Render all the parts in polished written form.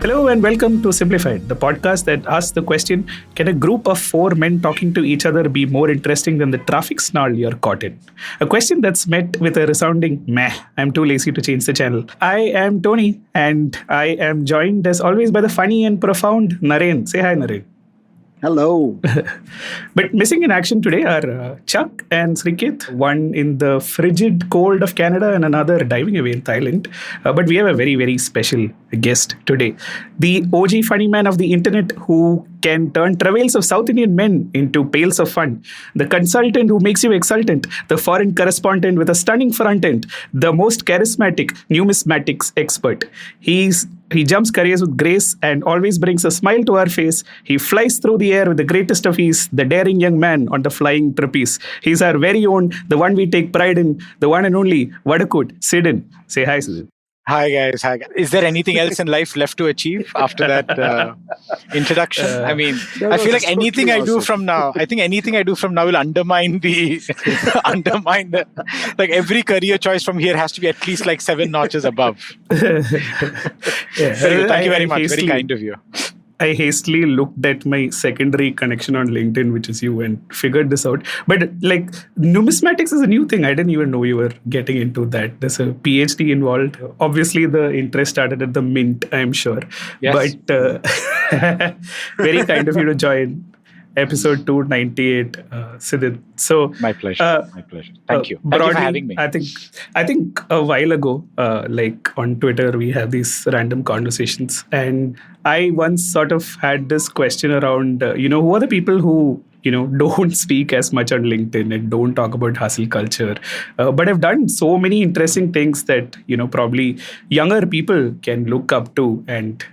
Hello and welcome to Simblified, the podcast that asks the question, can a group of four men talking to each other be more interesting than the traffic snarl you're caught in? A question that's met with a resounding meh. I'm too lazy to change the channel. I am Tony and I am joined as always by the funny and profound Naren. Say hi, Naren. Hello. But missing in action today are Chuck and Sriket, one in the frigid cold of Canada and another diving away in Thailand. But we have a very, very special guest today. The OG funny man of the internet who can turn travails of South Indian men into pails of fun. The consultant who makes you exultant. The foreign correspondent with a stunning front end. The most charismatic numismatics expert. He jumps careers with grace and always brings a smile to our face. He flies through the air with the greatest of ease, the daring young man on the flying trapeze. He's our very own, the one we take pride in, the one and only Vadukut, Sidin. Say hi, Sidin. Hi guys. Is there anything else in life left to achieve after that introduction? I mean, I feel like anything I do from now will undermine the like every career choice from here has to be at least like 7 notches above. Thank you very much. Very kind of you. I hastily looked at my secondary connection on LinkedIn, which is you, and figured this out. But like numismatics is a new thing. I didn't even know you were getting into that. There's a PhD involved. Obviously, the interest started at the Mint, I'm sure. Yes. But very kind of you to join. Episode 298, Sidin. So my pleasure. Thank you. Thank you for having me. I think a while ago, like on Twitter, we had these random conversations, and I once sort of had this question around, who are the people who don't speak as much on LinkedIn and don't talk about hustle culture, but have done so many interesting things that, probably younger people can look up to and,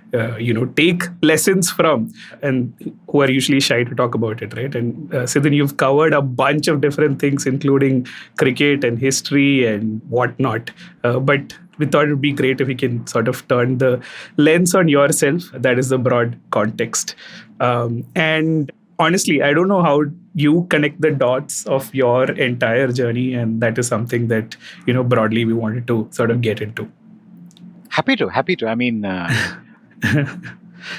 take lessons from, and who are usually shy to talk about it, right? And Sidin, you've covered a bunch of different things, including cricket and history and whatnot. But we thought it would be great if we can sort of turn the lens on yourself. That is the broad context. And honestly, I don't know how you connect the dots of your entire journey, and that is something that, broadly we wanted to sort of get into. Happy to. I mean...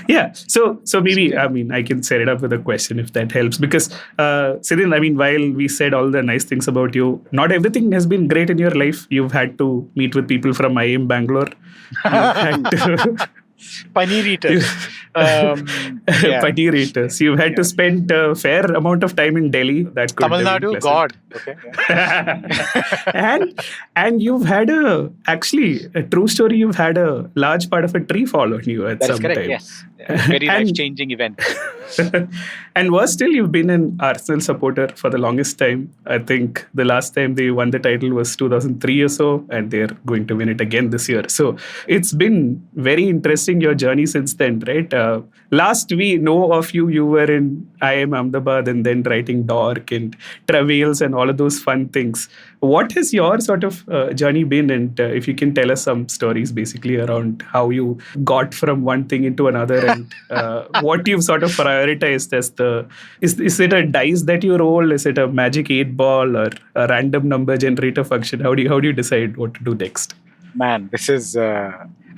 Yeah. So maybe, I can set it up with a question if that helps. Because, Sidin, while we said all the nice things about you, not everything has been great in your life. You've had to meet with people from IIM Bangalore. You've had to... Paneer eaters. Paneer eaters. You've had to spend a fair amount of time in Delhi. That could Tamil Nadu, God. Okay. and you've had a true story. You've had a large part of a tree fall on you at that some is correct, time. Yes. Very life-changing event. And worse still, you've been an Arsenal supporter for the longest time. I think the last time they won the title was 2003 or so, and they're going to win it again this year. So it's been very interesting, your journey since then, right? Last we know of you, you were in IIM Ahmedabad and then writing Dork and Travails and all of those fun things. What has your sort of journey been? And if you can tell us some stories basically around how you got from one thing into another and what you've sort of prioritized as is it a dice that you roll? Is it a magic 8-ball or a random number generator function? How do you decide what to do next? Man, this is...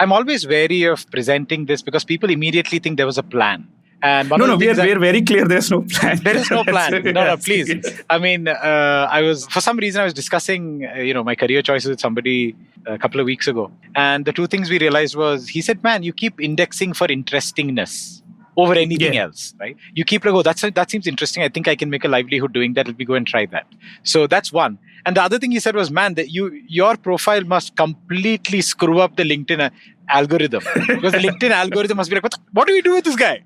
I'm always wary of presenting this because people immediately think there was a plan. And we are very clear there's no plan. There is no plan. No, please. For some reason, I was discussing, my career choices with somebody a couple of weeks ago. And the two things we realized was, he said, man, you keep indexing for interestingness over anything else, right? You keep like, that seems interesting. I think I can make a livelihood doing that. Let me go and try that. So that's one. And the other thing he said was, man, that your profile must completely screw up the LinkedIn algorithm. Because the LinkedIn algorithm must be like, what do we do with this guy?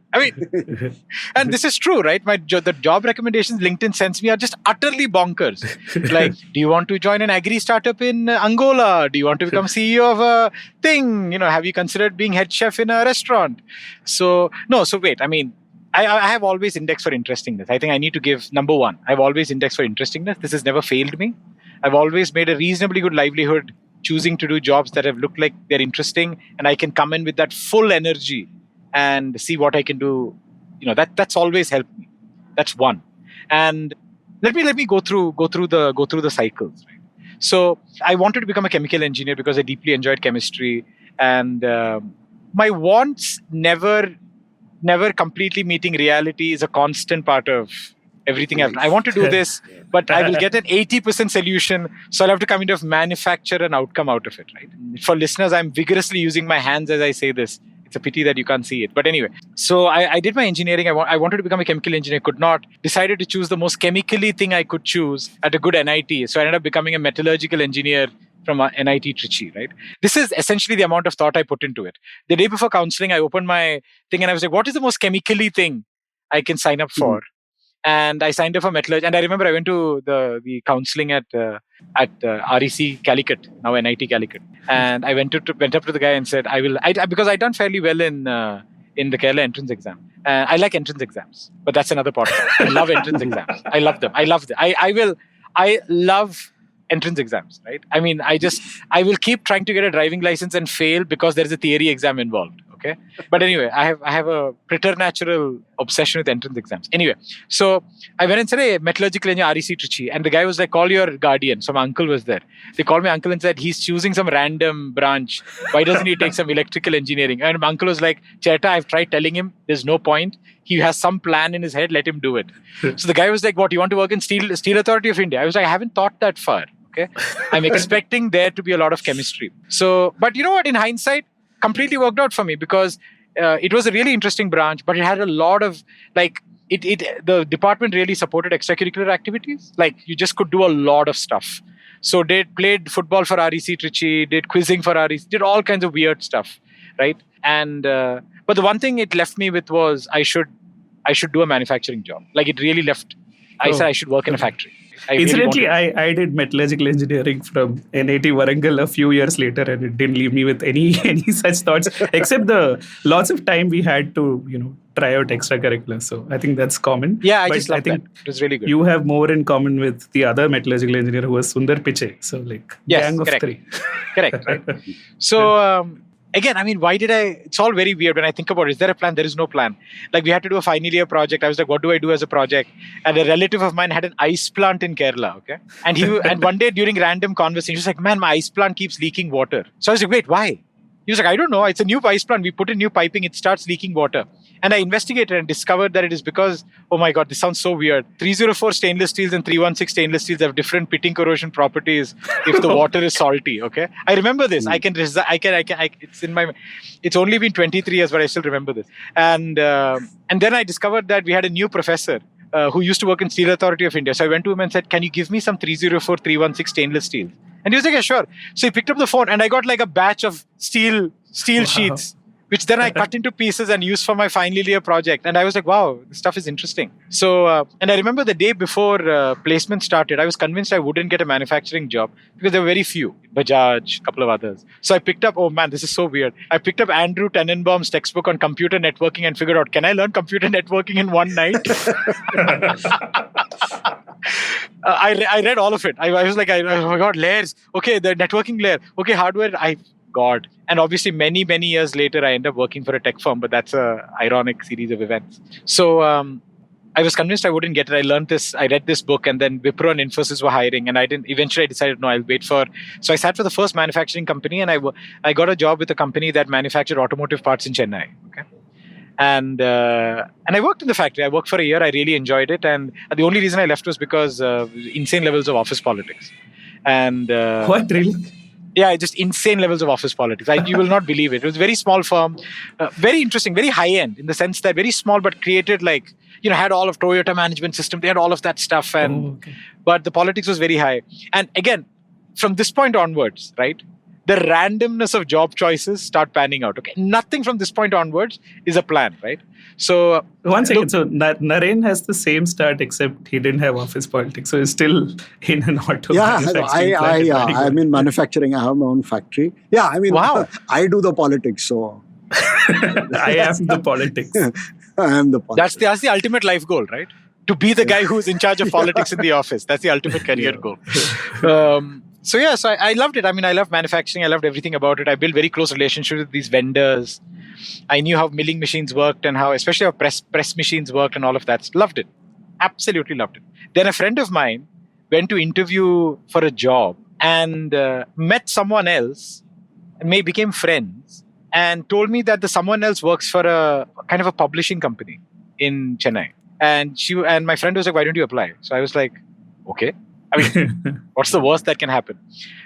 And this is true, right? The job recommendations LinkedIn sends me are just utterly bonkers. Like, do you want to join an agri startup in Angola? Do you want to become CEO of a thing? Have you considered being head chef in a restaurant? Wait, I have always indexed for interestingness. I think I need to give number one. I've always indexed for interestingness. This has never failed me. I've always made a reasonably good livelihood choosing to do jobs that have looked like they're interesting, and I can come in with that full energy and see what I can do. That's always helped me. That's one. And let me go through the cycles. Right? So I wanted to become a chemical engineer because I deeply enjoyed chemistry, and my wants never completely meeting reality is a constant part of everything I've done. I want to do this, but I will get an 80% solution. So I'll have to kind of manufacture an outcome out of it, right? For listeners, I'm vigorously using my hands as I say this. It's a pity that you can't see it. But anyway, so I did my engineering. I wanted to become a chemical engineer, could not. Decided to choose the most chemically thing I could choose at a good NIT. So I ended up becoming a metallurgical engineer from NIT Trichy, right? This is essentially the amount of thought I put into it. The day before counseling, I opened my thing and I was like, what is the most chemically thing I can sign up for? And I signed up for metallurgy. And I remember I went to the counseling at REC Calicut, now NIT Calicut. And I went up to the guy and said, because I'd done fairly well in the Kerala entrance exam. I like entrance exams, but that's another podcast. I love entrance exams. I love them. I love entrance exams, right? I mean, I will keep trying to get a driving license and fail because there is a theory exam involved. Okay. But anyway, I have a preternatural obsession with entrance exams. Anyway, so I went and said, hey, metallurgical engineer, REC Trichy. And the guy was like, call your guardian. So my uncle was there. They called my uncle and said, he's choosing some random branch. Why doesn't he take some electrical engineering? And my uncle was like, Cheta, I've tried telling him there's no point. He has some plan in his head. Let him do it. So the guy was like, what, you want to work in Steel Authority of India? I was like, I haven't thought that far. Okay. I'm expecting there to be a lot of chemistry. So, but you know what? In hindsight, completely worked out for me because it was a really interesting branch, but it had a lot of the department really supported extracurricular activities. Like you just could do a lot of stuff. So they played football for REC Trichy, did quizzing for REC, did all kinds of weird stuff, right? And but the one thing it left me with was I should do a manufacturing job. Like it really left. I said I should work in a factory. Incidentally, I did metallurgical engineering from NIT Warangal a few years later, and it didn't leave me with any such thoughts, except the lots of time we had to, try out extracurriculars. So I think that's common. Yeah, I just love that. It was really good. You have more in common with the other metallurgical engineer who was Sundar Pichai. So gang of three. Correct, right? So again, I mean, it's all very weird when I think about it. Is there a plan? There is no plan. Like we had to do a final year project. I was like, what do I do as a project? And a relative of mine had an ice plant in Kerala. Okay. And one day during random conversation, he was like, man, my ice plant keeps leaking water. So I was like, wait, why? He was like, I don't know. It's a new ice plant. We put in new piping. It starts leaking water. And I investigated and discovered that it is because, oh my God, this sounds so weird. 304 stainless steels and 316 stainless steels have different pitting corrosion properties if the water is salty. Okay. I remember this. It's only been 23 years, but I still remember this. And then I discovered that we had a new professor who used to work in Steel Authority of India. So I went to him and said, can you give me some 304, 316 stainless steel? And he was like, yeah, sure. So he picked up the phone and I got like a batch of steel sheets, which then I cut into pieces and used for my final year project. And I was like, wow, this stuff is interesting. So, and I remember the day before placement started, I was convinced I wouldn't get a manufacturing job because there were very few. Bajaj, a couple of others. So I picked up, oh man, this is so weird. I picked up Andrew Tenenbaum's textbook on computer networking and figured out, can I learn computer networking in one night? I read all of it. I was like, oh my God, layers. Okay, the networking layer. Okay, hardware. God. And obviously, many, many years later, I ended up working for a tech firm, but that's a ironic series of events. So I was convinced I wouldn't get it. I learned this. I read this book, and then Wipro and Infosys were hiring, and I didn't. Eventually, I decided, no, I'll wait for. So I sat for the first manufacturing company, and I got a job with a company that manufactured automotive parts in Chennai. Okay. And I worked in the factory. I worked for a year. I really enjoyed it. And the only reason I left was because insane levels of office politics. And what, really? Yeah, just insane levels of office politics. You will not believe it. It was a very small firm, very interesting, very high end in the sense that very small, but created had all of Toyota management system. They had all of that stuff. But the politics was very high. And again, from this point onwards, right? The randomness of job choices start panning out. Okay, nothing from this point onwards is a plan, right? So one second. So Naren has the same start, except he didn't have office politics. So he's still in an auto. Yeah, I'm in manufacturing. I have my own factory. Yeah, I mean, wow. I do the politics. So I am the politics. I am the politics. That's the ultimate life goal, right? To be the guy who's in charge of politics in the office. That's the ultimate career goal. So I loved it. I mean, I loved manufacturing. I loved everything about it. I built very close relationships with these vendors. I knew how milling machines worked and especially how press machines worked and all of that. Loved it. Absolutely loved it. Then a friend of mine went to interview for a job and met someone else, and became friends, and told me that the someone else works for a kind of a publishing company in Chennai. And my friend was like, "Why don't you apply?" So I was like, "Okay." I mean, what's the worst that can happen?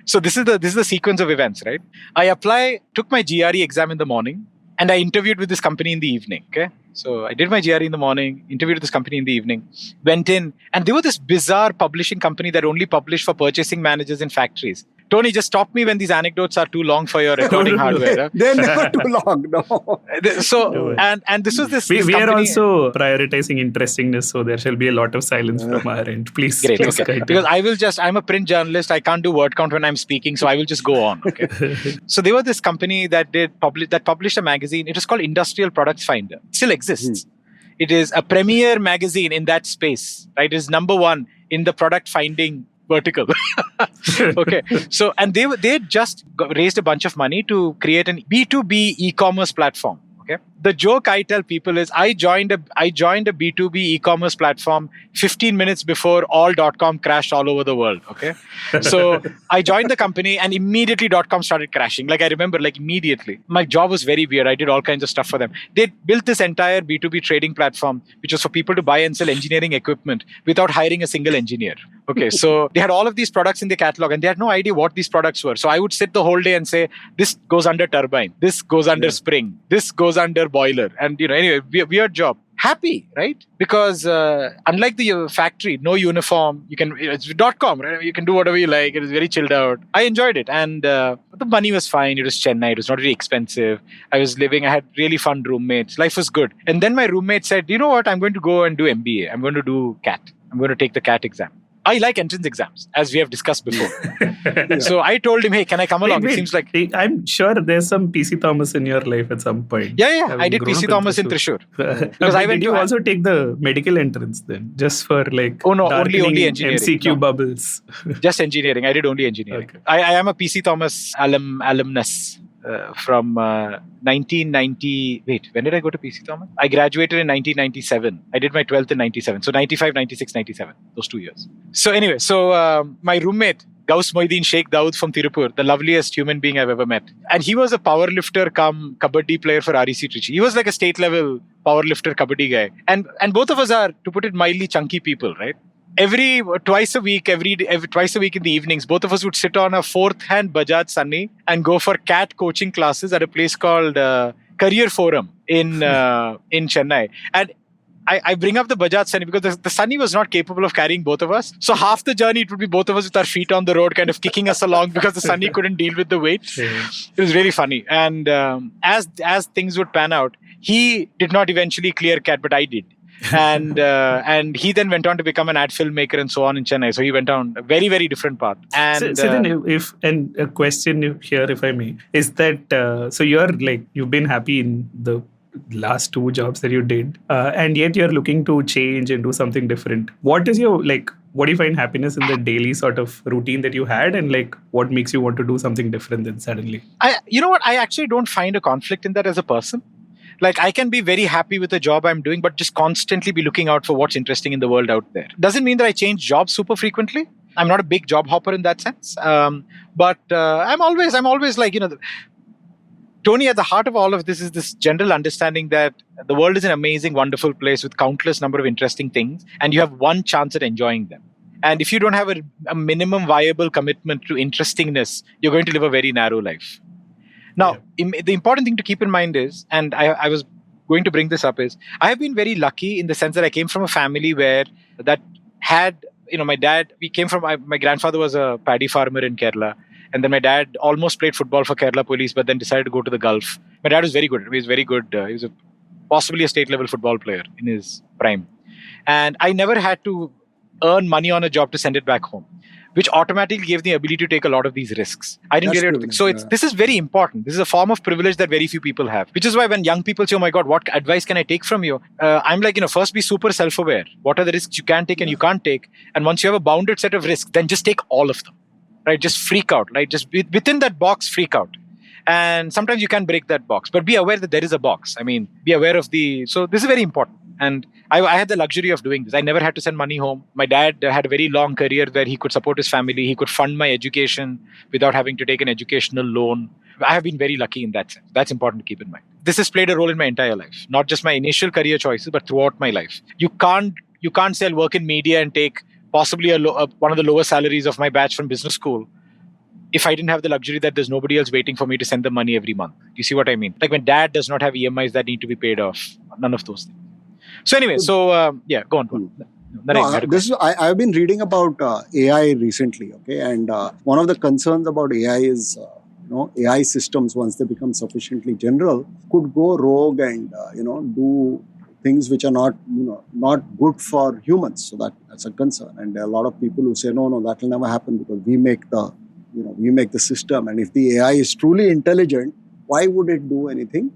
So this is the sequence of events, right? I took my GRE exam in the morning, and I interviewed with this company in the evening. Okay, so I did my GRE in the morning, interviewed with this company in the evening, went in, and they were this bizarre publishing company that only published for purchasing managers in factories. Tony, just stop me when these anecdotes are too long for your recording hardware. They're never too long, no. So, and this was this. We company, are also prioritizing interestingness, so there shall be a lot of silence from our end. Please. Great, please okay. Because I'm a print journalist. I can't do word count when I'm speaking, so I will just go on. Okay. So they were this company that published a magazine. It was called Industrial Products Finder. It still exists. It is a premier magazine in that space. Right? It is number one in the product finding vertical. Okay. So, and they just raised a bunch of money to create an B2B e-commerce platform. Okay. The joke I tell people is I joined a B2B e-commerce platform 15 minutes before all .com crashed all over the world. Okay. So I joined the company and immediately .com started crashing. Like I remember, like immediately. My job was very weird. I did all kinds of stuff for them. They built this entire B2B trading platform, which was for people to buy and sell engineering equipment without hiring a single engineer. Okay. So they had all of these products in the catalog and they had no idea what these products were. So I would sit the whole day and say, this goes under turbine. This goes under spring. This goes under boiler. And, anyway, weird job. Happy, right? Because unlike the factory, no uniform, it's .com, right? You can do whatever you like. It was very chilled out. I enjoyed it. And the money was fine. It was Chennai. It was not really expensive. I had really fun roommates. Life was good. And then my roommate said, you know what? I'm going to go and do MBA. I'm going to do CAT. I'm going to take the CAT exam. I like entrance exams, as we have discussed before. So I told him, hey, can I come along? It seems like... I'm sure there's some PC Thomas in your life at some point. Yeah. I did PC Thomas in Thrissur. Because did you also take the medical entrance then? Just for like... Oh no, only engineering. MCQ bubbles. Just engineering. I did only engineering. Okay. I am a PC Thomas alumnus. From 1990... Wait, when did I go to PC Thomas? I graduated in 1997. I did my 12th in 97. So 95, 96, 97. Those 2 years. So anyway, my roommate, Gauss Moideen Sheikh Dawood from Tirupur, the loveliest human being I've ever met. And he was a powerlifter come kabaddi player for REC Trichy. He was like a state level powerlifter kabaddi guy. And both of us are, to put it mildly, chunky people, right? Twice a week in the evenings, both of us would sit on a fourth-hand Bajaj Sunny and go for CAT coaching classes at a place called Career Forum in Chennai. And I bring up the Bajaj Sunny because the Sunny was not capable of carrying both of us. So half the journey, it would be both of us with our feet on the road, kind of kicking us along because the Sunny couldn't deal with the weight. It was really funny. And as things would pan out, he did not eventually clear CAT, but I did. And he then went on to become an ad filmmaker and so on in Chennai. So he went on a very, very different path. And so then a question here, if I may, is that so you've been happy in the last 2 jobs that you did, and yet you're looking to change and do something different. What is your what do you find happiness in the daily sort of routine that you had, and what makes you want to do something different then suddenly? You know what? I actually don't find a conflict in that as a person. I can be very happy with the job I'm doing, but just constantly be looking out for what's interesting in the world out there. Doesn't mean that I change jobs super frequently. I'm not a big job hopper in that sense. But I'm always Tony, at the heart of all of this is this general understanding that the world is an amazing, wonderful place with countless number of interesting things, and you have one chance at enjoying them. And if you don't have a minimum viable commitment to interestingness, you're going to live a very narrow life. Now, the important thing to keep in mind is, and I was going to bring this up, is I have been very lucky in the sense that I came from a family where that had, my dad, my grandfather was a paddy farmer in Kerala. And then my dad almost played football for Kerala Police, but then decided to go to the Gulf. My dad was very good. He was very good. He was possibly a state-level football player in his prime. And I never had to earn money on a job to send it back home, which automatically gave the ability to take a lot of these risks. I didn't get it. So this is very important. This is a form of privilege that very few people have, which is why when young people say, oh my God, what advice can I take from you? I'm like, first be super self-aware. What are the risks you can take and you can't take? And once you have a bounded set of risks, then just take all of them. Right, just freak out. Right, just within that box, freak out. And sometimes you can break that box, but be aware that there is a box. I mean, be aware of so this is very important. And I had the luxury of doing this. I never had to send money home. My dad had a very long career where he could support his family. He could fund my education without having to take an educational loan. I have been very lucky in that sense. That's important to keep in mind. This has played a role in my entire life, not just my initial career choices, but throughout my life. You can't say I'll work in media and take possibly one of the lowest salaries of my batch from business school if I didn't have the luxury that there's nobody else waiting for me to send them money every month. You see what I mean? Like, my dad does not have EMIs that need to be paid off. None of those things. So anyway, go on. I've been reading about AI recently, okay, and one of the concerns about AI is AI systems, once they become sufficiently general, could go rogue and do things which are not good for humans. So that's a concern, and there are a lot of people who say no, that will never happen because we make the system, and if the AI is truly intelligent, why would it do anything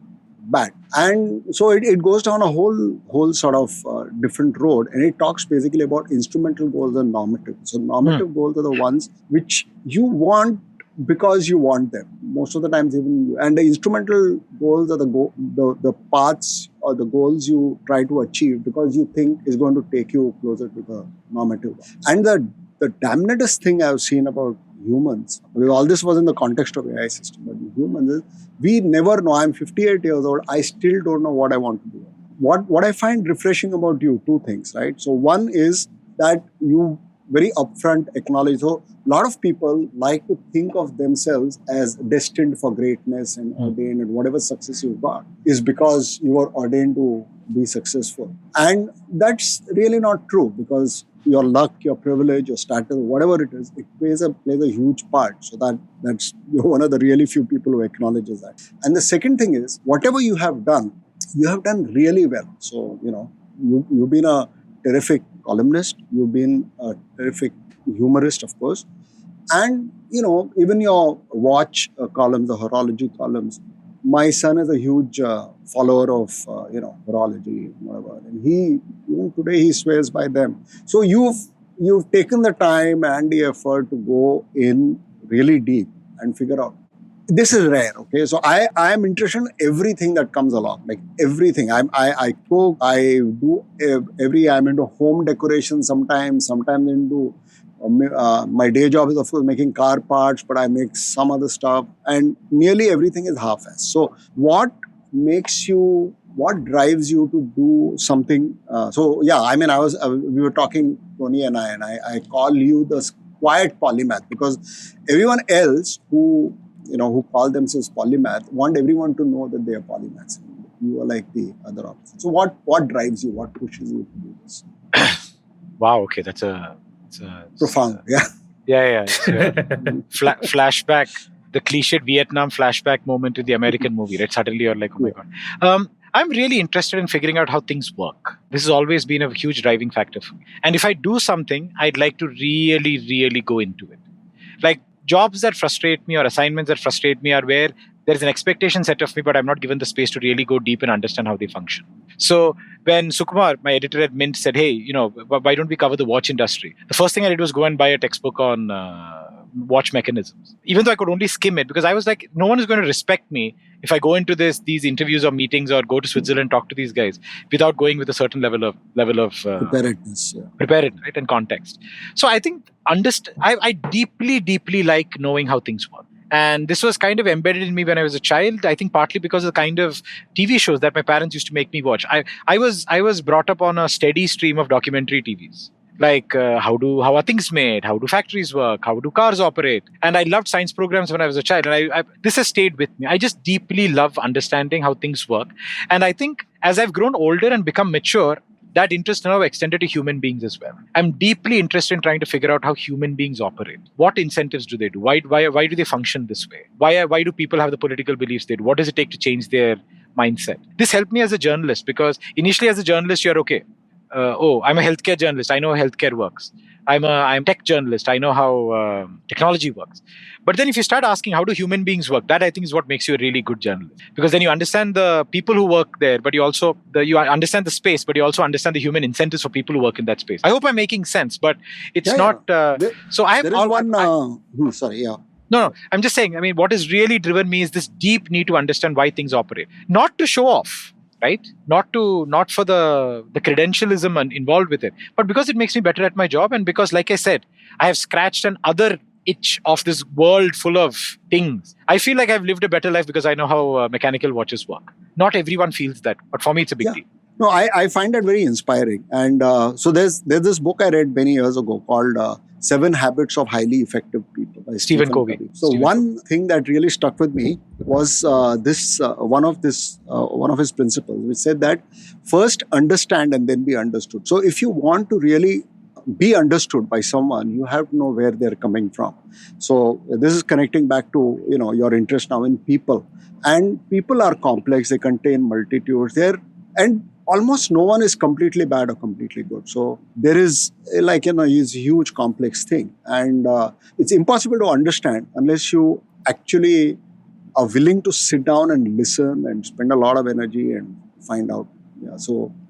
bad? And so it goes down a whole sort of different road, and it talks basically about instrumental goals and normative. So normative goals are the ones which you want because you want them most of the times, and the instrumental goals are the paths or the goals you try to achieve because you think is going to take you closer to the normative. And the damnedest thing I've seen about humans, because all this was in the context of AI system, but humans is we never know. I'm 58 years old. I still don't know what I want to do. What I find refreshing about you, two things, right? So one is that you very upfront acknowledge. So a lot of people like to think of themselves as destined for greatness and ordained, and whatever success you've got is because you are ordained to be successful. And that's really not true, because your luck, your privilege, your status, whatever it is, it plays a huge part. So that's you're one of the really few people who acknowledges that. And the second thing is, whatever you have done really well. So, you've been a terrific columnist, you've been a terrific humorist, of course. And, even your watch columns, the horology columns, my son is a huge follower of, horology, whatever. And even today, he swears by them. So you've taken the time and the effort to go in really deep and figure out. This is rare, okay? So I am interested in everything that comes along, like everything. I cook, I do I'm into home decoration sometimes into my day job is, of course, making car parts, but I make some other stuff, and nearly everything is half-assed. So what drives you to do something? We were talking, Tony and I call you the quiet polymath, because everyone else who call themselves polymath want everyone to know that they are polymaths. You are like the other opposite. So what drives you? What pushes you to do this? Wow. Okay, that's profound. Yeah. Flashback, the cliched Vietnam flashback moment in the American movie, right? Suddenly you're like, oh my God. I'm really interested in figuring out how things work. This has always been a huge driving factor for me. And if I do something, I'd like to really, really go into it. Like, jobs that frustrate me or assignments that frustrate me are where there's an expectation set of me, but I'm not given the space to really go deep and understand how they function. So when Sukumar, my editor at Mint, said, hey, why don't we cover the watch industry? The first thing I did was go and buy a textbook on watch mechanisms, even though I could only skim it, because I was like, no one is going to respect me if I go into these interviews or meetings or go to Switzerland, talk to these guys without going with a certain level of preparedness, right, and context. So I think I deeply, deeply like knowing how things work. And this was kind of embedded in me when I was a child, I think partly because of the kind of TV shows that my parents used to make me watch. I was brought up on a steady stream of documentary TVs. Like how are things made? How do factories work? How do cars operate? And I loved science programs when I was a child. And this has stayed with me. I just deeply love understanding how things work. And I think as I've grown older and become mature, that interest now extended to human beings as well. I'm deeply interested in trying to figure out how human beings operate. What incentives do they do? Why do they function this way? Why do people have the political beliefs they do? What does it take to change their mindset? This helped me as a journalist, because initially as a journalist, you're okay. I'm a healthcare journalist. I know how healthcare works. I'm a tech journalist. I know how technology works. But then if you start asking how do human beings work, that I think is what makes you a really good journalist. Because then you understand the people who work there, but you also you understand the space, but you also understand the human incentives for people who work in that space. I hope I'm making sense, but it's not. So I have No, I'm just saying, what has really driven me is this deep need to understand why things operate. Not to show off, right? Not for the credentialism involved with it, but because it makes me better at my job, and because, like I said, I have scratched an other itch of this world full of things. I feel like I've lived a better life because I know how mechanical watches work. Not everyone feels that, but for me, it's a big deal. No, I find that very inspiring. And so there's this book I read many years ago called 7 Habits of Highly Effective People by Stephen Covey. So one thing that really stuck with me was one of his principles, which said that first understand and then be understood. So if you want to really be understood by someone, you have to know where they're coming from. So this is connecting back to your interest now in people. And people are complex. They contain multitudes. And almost no one is completely bad or completely good. So there is is a huge complex thing. And it's impossible to understand unless you actually are willing to sit down and listen and spend a lot of energy and find out.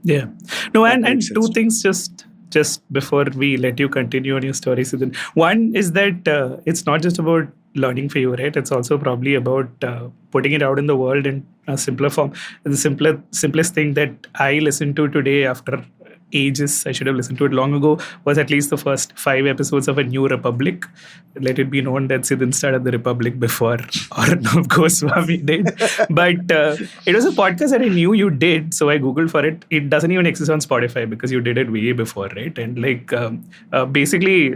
Yeah. No, and two things just before we let you continue on your story, Sidin. One is that it's not just about learning for you, right? It's also probably about putting it out in the world in a simpler form. The simplest thing that I listened to today after ages, I should have listened to it long ago, was at least the first 5 episodes of A New Republic. Let it be known that Sidin started the Republic before Arnav Goswami did. But it was a podcast that I knew you did, so I Googled for it. It doesn't even exist on Spotify because you did it way before, right? And basically,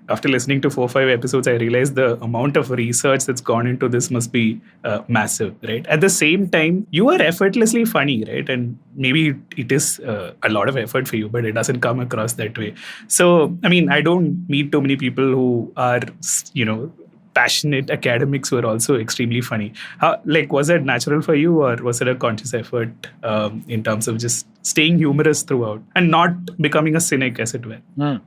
after listening to 4 or 5 episodes, I realized the amount of research that's gone into this must be massive, right? At the same time, you are effortlessly funny, right? And maybe it is a lot of effort for you, but it doesn't come across that way. So, I mean, I don't meet too many people who are, passionate academics who are also extremely funny. Was that natural for you, or was it a conscious effort in terms of just staying humorous throughout and not becoming a cynic, as it were?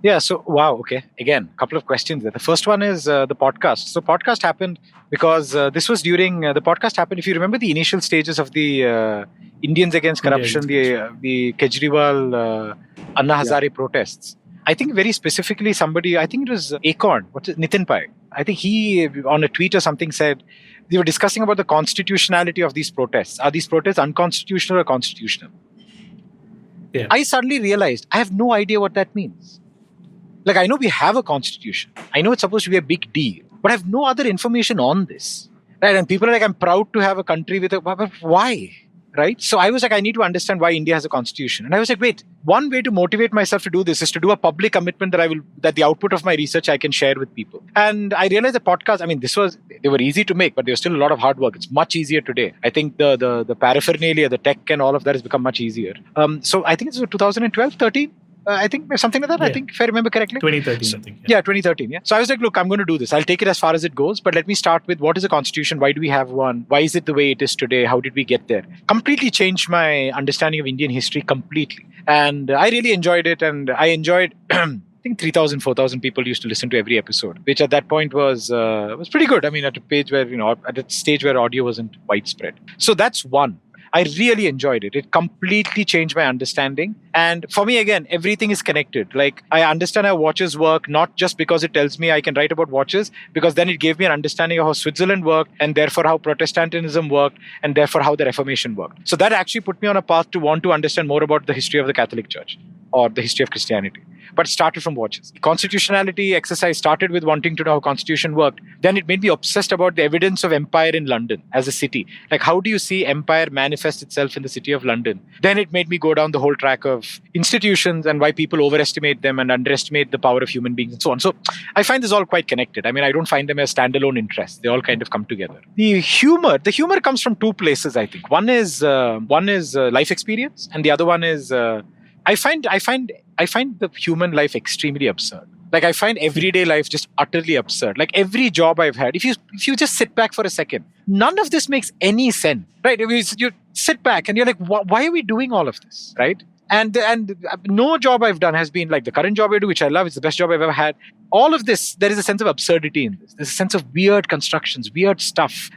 Yeah, so wow, okay. Again, a couple of questions there. The first one is the podcast. So podcast happened because this was during the podcast happened. If you remember the initial stages of the Indians Against Corruption, the Kejriwal Anna Hazare protests. I think very specifically I think it was Acorn, Nitin Pai. I think he on a tweet or something said they were discussing about the constitutionality of these protests. Are these protests unconstitutional or constitutional? Yeah. I suddenly realized I have no idea what that means. I know we have a constitution. I know it's supposed to be a big deal, but I have no other information on this. Right? And people are like, I'm proud to have a country with but why? Right? So I was like, I need to understand why India has a constitution. And I was like, wait, one way to motivate myself to do this is to do a public commitment that the output of my research I can share with people. And I realized the podcast, they were easy to make, but there was still a lot of hard work. It's much easier today. I think the paraphernalia, the tech and all of that has become much easier. So I think it was 2012, 13. I think something like that. Yeah. I think if I remember correctly. 2013, I think. Yeah, 2013. Yeah. So I was like, look, I'm going to do this. I'll take it as far as it goes. But let me start with what is a constitution? Why do we have one? Why is it the way it is today? How did we get there? Completely changed my understanding of Indian history completely. And I really enjoyed it. And I enjoyed, I think 3,000, 4,000 people used to listen to every episode, which at that point was pretty good. I mean, at a stage where audio wasn't widespread. So that's one. I really enjoyed it. It completely changed my understanding. And for me, again, everything is connected. I understand how watches work, not just because it tells me I can write about watches, because then it gave me an understanding of how Switzerland worked, and therefore how Protestantism worked, and therefore how the Reformation worked. So that actually put me on a path to want to understand more about the history of the Catholic Church or the history of Christianity. But it started from watches. The constitutionality exercise started with wanting to know how constitution worked. Then it made me obsessed about the evidence of empire in London as a city. How do you see empire manifest itself in the city of London? Then it made me go down the whole track of institutions and why people overestimate them and underestimate the power of human beings and so on. So I find this all quite connected. I mean, I don't find them as standalone interests. They all kind of come together. The humor comes from 2 places, I think. One is life experience, and the other one is I find the human life extremely absurd. I find everyday life just utterly absurd. Every job I've had, if you just sit back for a second, none of this makes any sense, right? You sit back and you're like, why are we doing all of this, right? And no job I've done has been like the current job I do, which I love. It's the best job I've ever had. All of this, there is a sense of absurdity in this. There's a sense of weird constructions, weird stuff.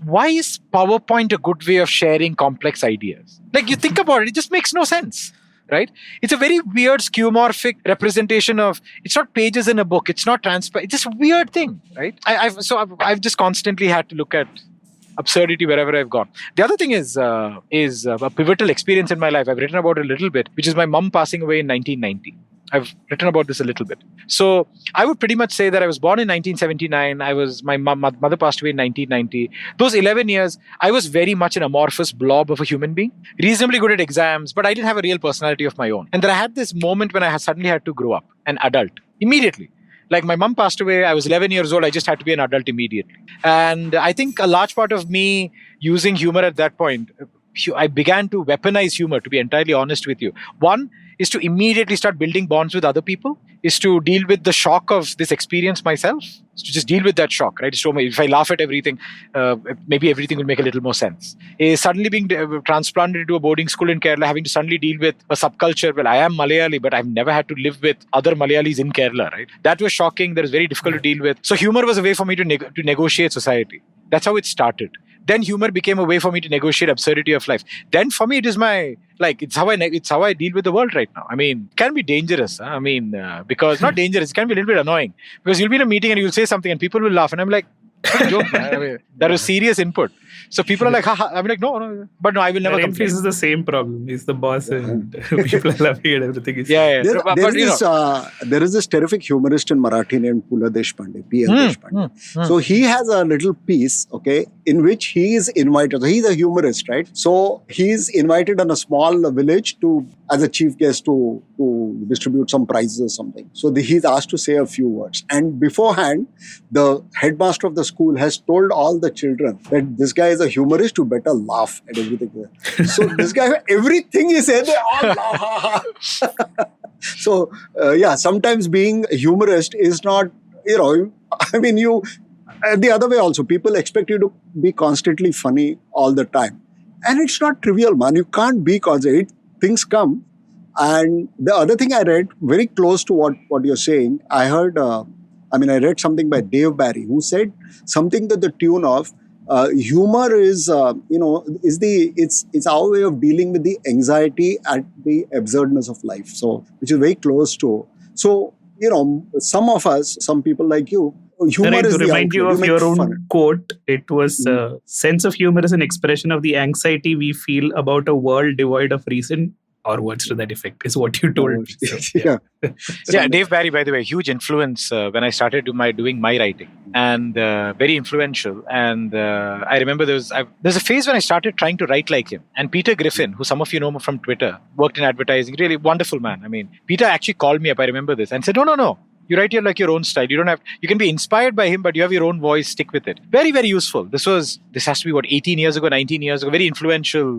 Why is PowerPoint a good way of sharing complex ideas? You think about it, it just makes no sense. Right? It's a very weird skeuomorphic representation of, it's not pages in a book, it's not transparent, it's just a weird thing, right? I've just constantly had to look at absurdity wherever I've gone. The other thing is a pivotal experience in my life. I've written about it a little bit, which is my mum passing away in 1990. I've written about this a little bit. So I would pretty much say that I was born in 1979. My mother passed away in 1990. Those 11 years, I was very much an amorphous blob of a human being, reasonably good at exams, but I didn't have a real personality of my own. And then I had this moment when I suddenly had to grow up, an adult, immediately. Like my mom passed away, I was 11 years old. I just had to be an adult immediately. And I think a large part of me using humor at that point, I began to weaponize humor, to be entirely honest with you. One is to immediately start building bonds with other people, is to deal with the shock of this experience myself, is to just deal with that shock, right? So if I laugh at everything, maybe everything will make a little more sense. Suddenly being transplanted into a boarding school in Kerala, having to suddenly deal with a subculture. Well, I am Malayali, but I've never had to live with other Malayalis in Kerala, right? That was shocking. That was very difficult to deal with. So humor was a way for me to negotiate society. That's how it started. Then humor became a way for me to negotiate absurdity of life. Then for me, it is it's how I deal with the world right now. I mean, it can be dangerous. I mean, because not dangerous, it can be a little bit annoying. Because you'll be in a meeting and you'll say something and people will laugh. And I'm like, what a joke, man. I mean, that was serious input. So people are like, haha. I'm like, no. But no, I will never complain. This is the same problem. He's the boss and people are laughing at everything. There is this terrific humorist in Marathi named Pula Deshpande, P.L. Deshpande. So he has a little piece, okay, in which he is invited. So he's a humorist, right? So he's invited in a small village as a chief guest to distribute some prizes or something. So he's asked to say a few words. And beforehand, the headmaster of the school has told all the children that this guy is a humorist, you better laugh at everything. So this guy, everything he said, they all laugh. So sometimes being a humorist is not, the other way also, people expect you to be constantly funny all the time. And it's not trivial, man. You can't be constant. Things come. And the other thing I read, very close to what you're saying, I heard, I read something by Dave Barry, who said something to the tune of, humor is, it's our way of dealing with the anxiety and the absurdness of life. So, which is very close to. So, some people like you, humor is to remind you of your own quote, it was sense of humor is an expression of the anxiety we feel about a world devoid of reason. Or words to that effect is what you told me. So, yeah, Dave Barry, by the way, huge influence when I started doing my writing, and very influential. And I remember there's a phase when I started trying to write like him. And Peter Griffin, who some of you know from Twitter, worked in advertising, really wonderful man. I mean, Peter actually called me up, I remember this, and said, no. You write your own style. You can be inspired by him, but you have your own voice. Stick with it. Very, very useful. This has to be 18 years ago, 19 years ago. Very influential.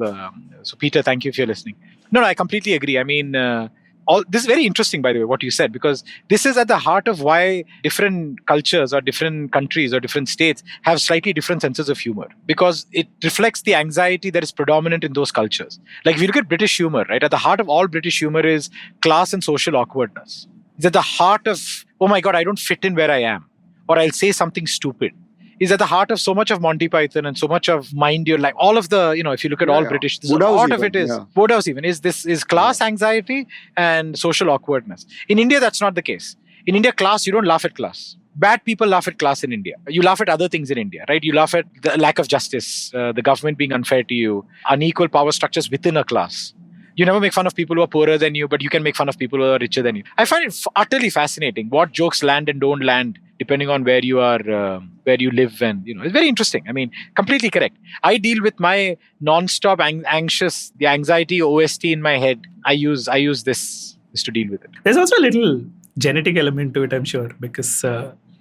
So Peter, thank you if you're listening. No, I completely agree. I mean, this is very interesting, by the way, what you said, because this is at the heart of why different cultures or different countries or different states have slightly different senses of humor, because it reflects the anxiety that is predominant in those cultures. Like if you look at British humor, right, at the heart of all British humor is class and social awkwardness. It's at the heart of, oh my God, I don't fit in where I am, or I'll say something stupid. Is at the heart of so much of Monty Python and so much of Mind Your Life. All of the, if you look at all British, a lot of it is, Woodhouse even, is class anxiety and social awkwardness. In India, that's not the case. In India, class, you don't laugh at class. Bad people laugh at class in India. You laugh at other things in India, right? You laugh at the lack of justice, the government being unfair to you, unequal power structures within a class. You never make fun of people who are poorer than you, but you can make fun of people who are richer than you. I find it utterly fascinating what jokes land and don't land depending on where you are, where you live, and it's very interesting. I mean, completely correct. I deal with my non-stop anxious, the anxiety OST in my head. I use this to deal with it. There's also a little genetic element to it, I'm sure, because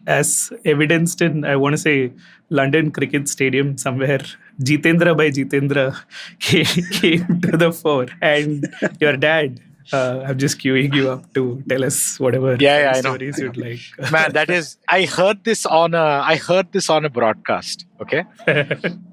as evidenced in, I want to say, London Cricket Stadium somewhere, Jitendra by Jitendra came to the fore, and your dad. I'm just queuing you up to tell us whatever stories you'd like. Man, that is, I heard this on a broadcast, okay?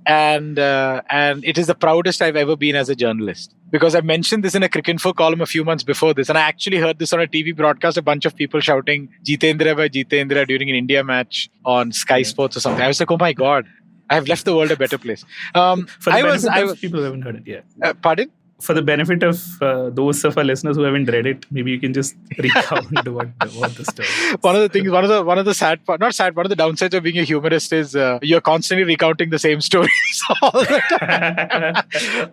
and it is the proudest I've ever been as a journalist, because I mentioned this in a Cricinfo column a few months before this, and I actually heard this on a TV broadcast, a bunch of people shouting Jitendra by Jitendra during an India match on Sky Sports or something. I was like, oh my God, I have left the world a better place. People who haven't heard it yet. Pardon? for the benefit of those of our listeners who haven't read it, maybe you can just recount what the story is. One of the things, one of the sad part, not sad, one of the downsides of being a humorist is you're constantly recounting the same stories all the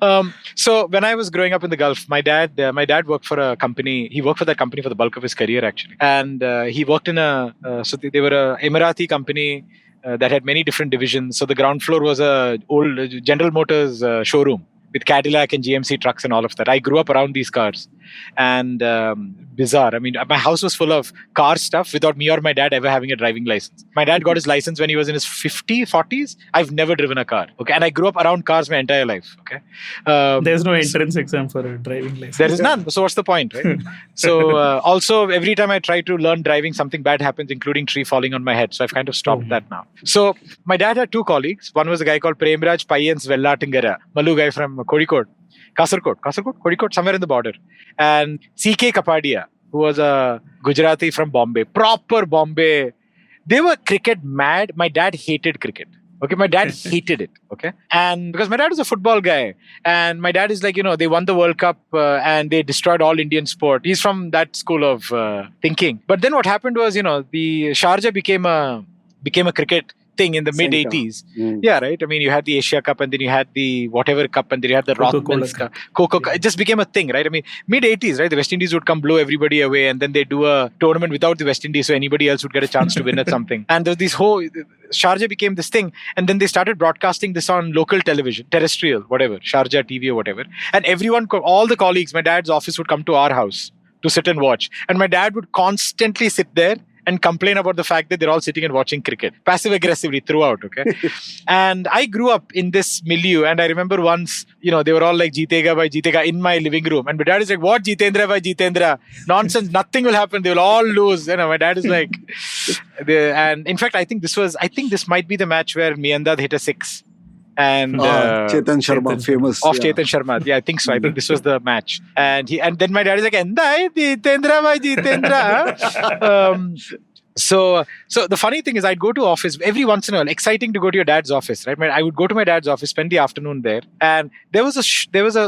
time. So when I was growing up in the Gulf, my dad worked for a company. He worked for that company for the bulk of his career, actually. And he worked in they were a Emirati company that had many different divisions. So the ground floor was a old General Motors showroom with Cadillac and GMC trucks and all of that. I grew up around these cars. And bizarre. I mean, my house was full of car stuff without me or my dad ever having a driving license. My dad got his license when he was in his 40s. I've never driven a car. Okay. And I grew up around cars my entire life. Okay. There's no entrance exam for a driving license. There is none. So what's the point, right? So also, every time I try to learn driving, something bad happens, including tree falling on my head. So I've kind of stopped that now. So my dad had two colleagues. One was a guy called Premraj Payyans Vellatingara, Malu guy from Kozhikode. Kozhikode, somewhere in the border. And C.K. Kapadia, who was a Gujarati from Bombay, proper Bombay. They were cricket mad. My dad hated cricket. Okay, my dad hated it. Okay, and because my dad was a football guy, and my dad is like, they won the World Cup and they destroyed all Indian sport. He's from that school of thinking. But then what happened was, the Sharjah became a cricket thing in the mid 80s. Yeah, right. I mean, you had the Asia Cup, and then you had the whatever Cup, and then you had the Rothmans Cup. It just became a thing, right? I mean, mid 80s, right? The West Indies would come blow everybody away, and then they do a tournament without the West Indies, so anybody else would get a chance to win at something. And there was this whole Sharjah became this thing, and then they started broadcasting this on local television, terrestrial, whatever, Sharjah TV or whatever. And everyone, all the colleagues, my dad's office would come to our house to sit and watch, and my dad would constantly sit there and complain about the fact that they're all sitting and watching cricket, passive-aggressively throughout, okay? And I grew up in this milieu, and I remember once, they were all like, Jeetega bhai, Jeetega, in my living room. And my dad is like, what, Jitendra bhai, Jitendra? Nonsense, nothing will happen, they will all lose. My dad is like... and in fact, I think this might be the match where Miandad hit a 6. And Chetan Sharma, famous. Chetan Sharma. Yeah, I think so. I think this was the match. And then my dad is like, Endai, Jitendra bhai, Jitendra. So the funny thing is, I'd go to office every once in a while. Exciting to go to your dad's office, right? I would go to my dad's office, spend the afternoon there, and there was a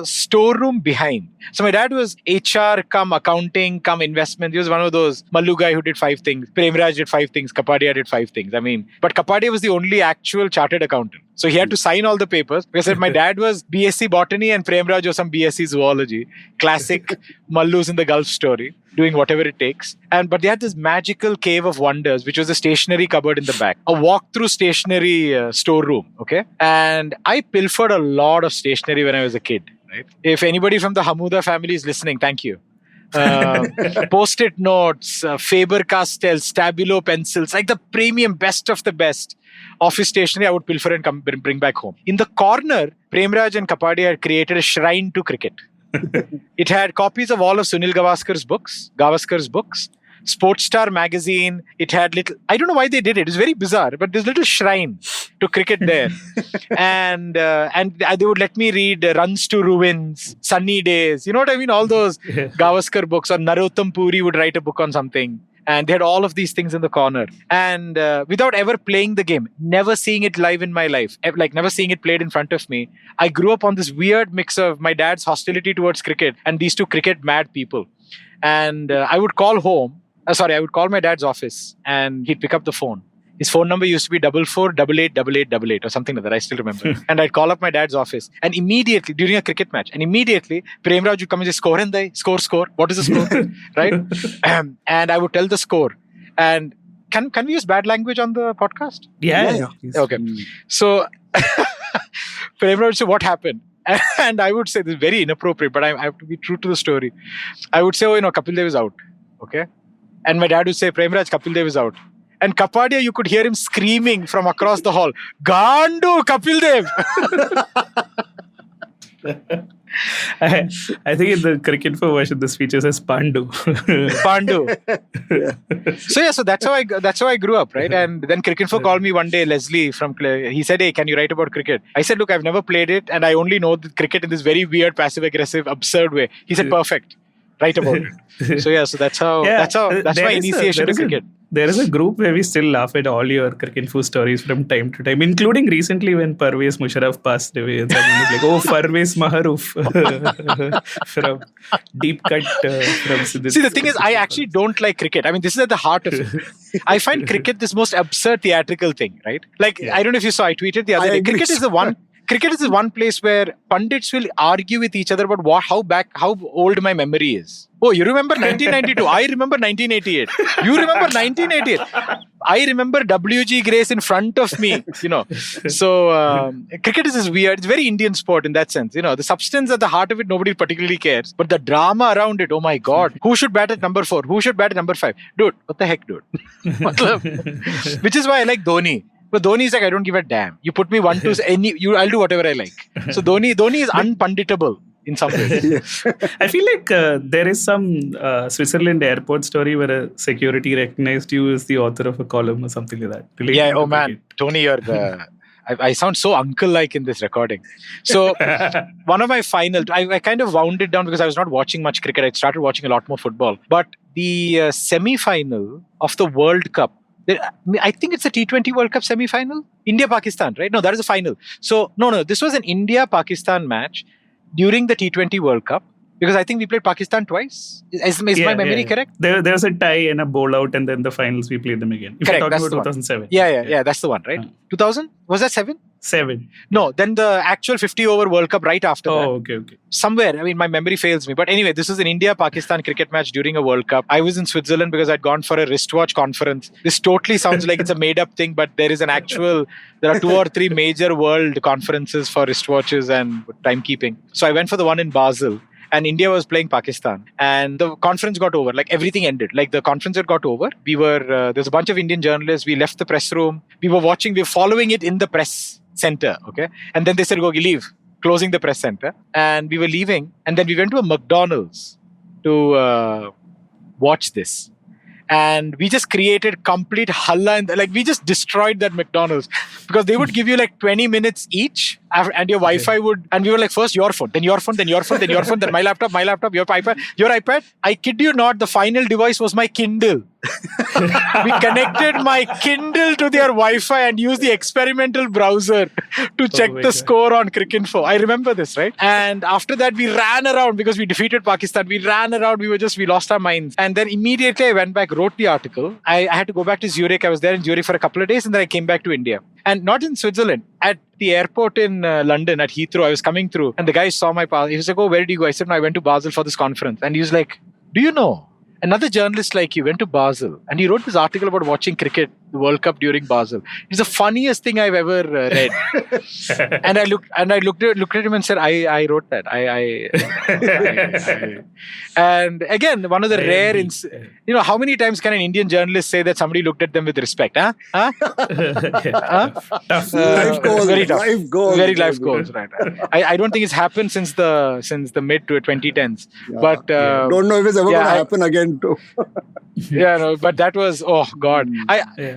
storeroom behind. So my dad was HR, come accounting, come investment. He was one of those Mallu guy who did 5 things. Premraj did 5 things. Kapadia did 5 things. I mean, but Kapadia was the only actual chartered accountant. So he had to sign all the papers. Because my dad was BSc botany and Premraj was some BSc zoology. Classic Mallus in the Gulf story, doing whatever it takes. But they had this magical cave of wonders, which was a stationery cupboard in the back. A walk-through stationery storeroom, okay? And I pilfered a lot of stationery when I was a kid, right? If anybody from the Hamuda family is listening, thank you. Post-it notes, Faber-Castell, Stabilo pencils, like the premium best of the best. Office stationery I would pilfer and bring back home. In the corner, Premraj and Kapadia had created a shrine to cricket. It had copies of all of Sunil Gavaskar's books, Sports Star magazine. It had I don't know why they did it. It's very bizarre, but there's a little shrine to cricket there. and they would let me read Runs to Ruins, Sunny Days. You know what I mean? All those Gavaskar books, or Narottam Puri would write a book on something. And they had all of these things in the corner. And without ever playing the game, never seeing it live in my life, never seeing it played in front of me, I grew up on this weird mix of my dad's hostility towards cricket and these two cricket mad people. And I would call my dad's office and he'd pick up the phone. His phone number used to be 44888888 or something like that. I still remember. And I'd call up my dad's office. And immediately, during a cricket match, Premraj would come and say, score. What is the score? Right? And I would tell the score. And can we use bad language on the podcast? Yeah. Okay. So Premraj would say, what happened? And I would say, this is very inappropriate, but I have to be true to the story. I would say, Kapil Dev is out. Okay. And my dad would say, Premraj, Kapil Dev is out. And Kapadia, you could hear him screaming from across the hall, Gandu, Kapil Dev! I think in the cricket version, this feature says Pandu. So that's how I grew up, right? And then Cricinfo called me one day, Leslie he said, hey, can you write about cricket? I said, look, I've never played it, and I only know the cricket in this very weird, passive-aggressive, absurd way. He said, perfect. Write about it. So that's my initiation to cricket. There is a group where we still laugh at all your cricinfo stories from time to time, including recently when Parvez Musharraf passed away. And someone was like, oh, Parvez Maharoof from deep cut from Sidin. See, the thing is, I actually don't like cricket. I mean, this is at the heart of it. I find cricket this most absurd theatrical thing, right? Like, I don't know if you saw, I tweeted the other day. Cricket is the one place where pundits will argue with each other about how old my memory is. Oh, you remember 1992? I remember 1988. You remember 1988? I remember W.G. Grace in front of me, So, cricket is this weird, it's very Indian sport in that sense. The substance at the heart of it, nobody particularly cares. But the drama around it, oh my God. Who should bat at number 4? Who should bat at number 5? Dude, what the heck, dude? Which is why I like Dhoni. But Dhoni is like, I don't give a damn. You put me 1-2, I'll do whatever I like. So Dhoni is unpunditable in some ways. I feel like there is some Switzerland airport story where a security recognized you as the author of a column or something like that. Yeah, oh man, Tony, you're the... I sound so uncle-like in this recording. So one of my final... I kind of wound it down because I was not watching much cricket. I started watching a lot more football. But the semi-final of the World Cup, I think it's a T20 World Cup semi-final. India-Pakistan, right? No, that is a final. So, no. This was an India-Pakistan match during the T20 World Cup. Because I think we played Pakistan twice. Is my memory correct? There was a tie and a bowl out, and then the finals we played them again. If correct, you're talking that's about 2007. Yeah, that's the one, right? 2000? Was that 7? 7. No, then the actual 50-over World Cup right after that. Oh, okay. Somewhere, I mean, my memory fails me. But anyway, this was an India-Pakistan cricket match during a World Cup. I was in Switzerland because I'd gone for a wristwatch conference. This totally sounds like it's a made-up thing, but there are 2 or 3 major world conferences for wristwatches and timekeeping. So I went for the one in Basel. And India was playing Pakistan. And the conference got over. Like, everything ended. Like, the conference had got over. We were... there's a bunch of Indian journalists. We left the press room. We were following it in the press center. Okay. And then they said, go, leave. Closing the press center. And we were leaving. And then we went to a McDonald's to watch this. And we just created complete halla. And we just destroyed that McDonald's. Because they would give you 20 minutes each. And your Wi-Fi would... And we were like, first your phone, then your phone, then your phone, then your phone, then my laptop, your iPad. I kid you not, the final device was my Kindle. We connected my Kindle to their Wi-Fi and used the experimental browser to check the score on Cricinfo. I remember this, right? And after that, we ran around because we defeated Pakistan. We ran around. We lost our minds. And then immediately I went back, wrote the article. I had to go back to Zurich. I was there in Zurich for a couple of days and then I came back to India. And not in Switzerland. At the airport in London, at Heathrow, I was coming through and the guy saw my pass. He was like, oh, where did you go? I said, no, I went to Basel for this conference. And he was like, do you know? Another journalist like you went to Basel and he wrote this article about watching cricket, the World Cup during Basel. It's the funniest thing I've ever read. And I looked at him and said, I wrote that. And again, one of the rare, how many times can an Indian journalist say that somebody looked at them with respect? Huh? Life goals. Very tough. Life goals. Very life goals, right? I don't think it's happened since the mid to 2010s. Yeah, but don't know if it's ever going to happen again too. But that was, oh God.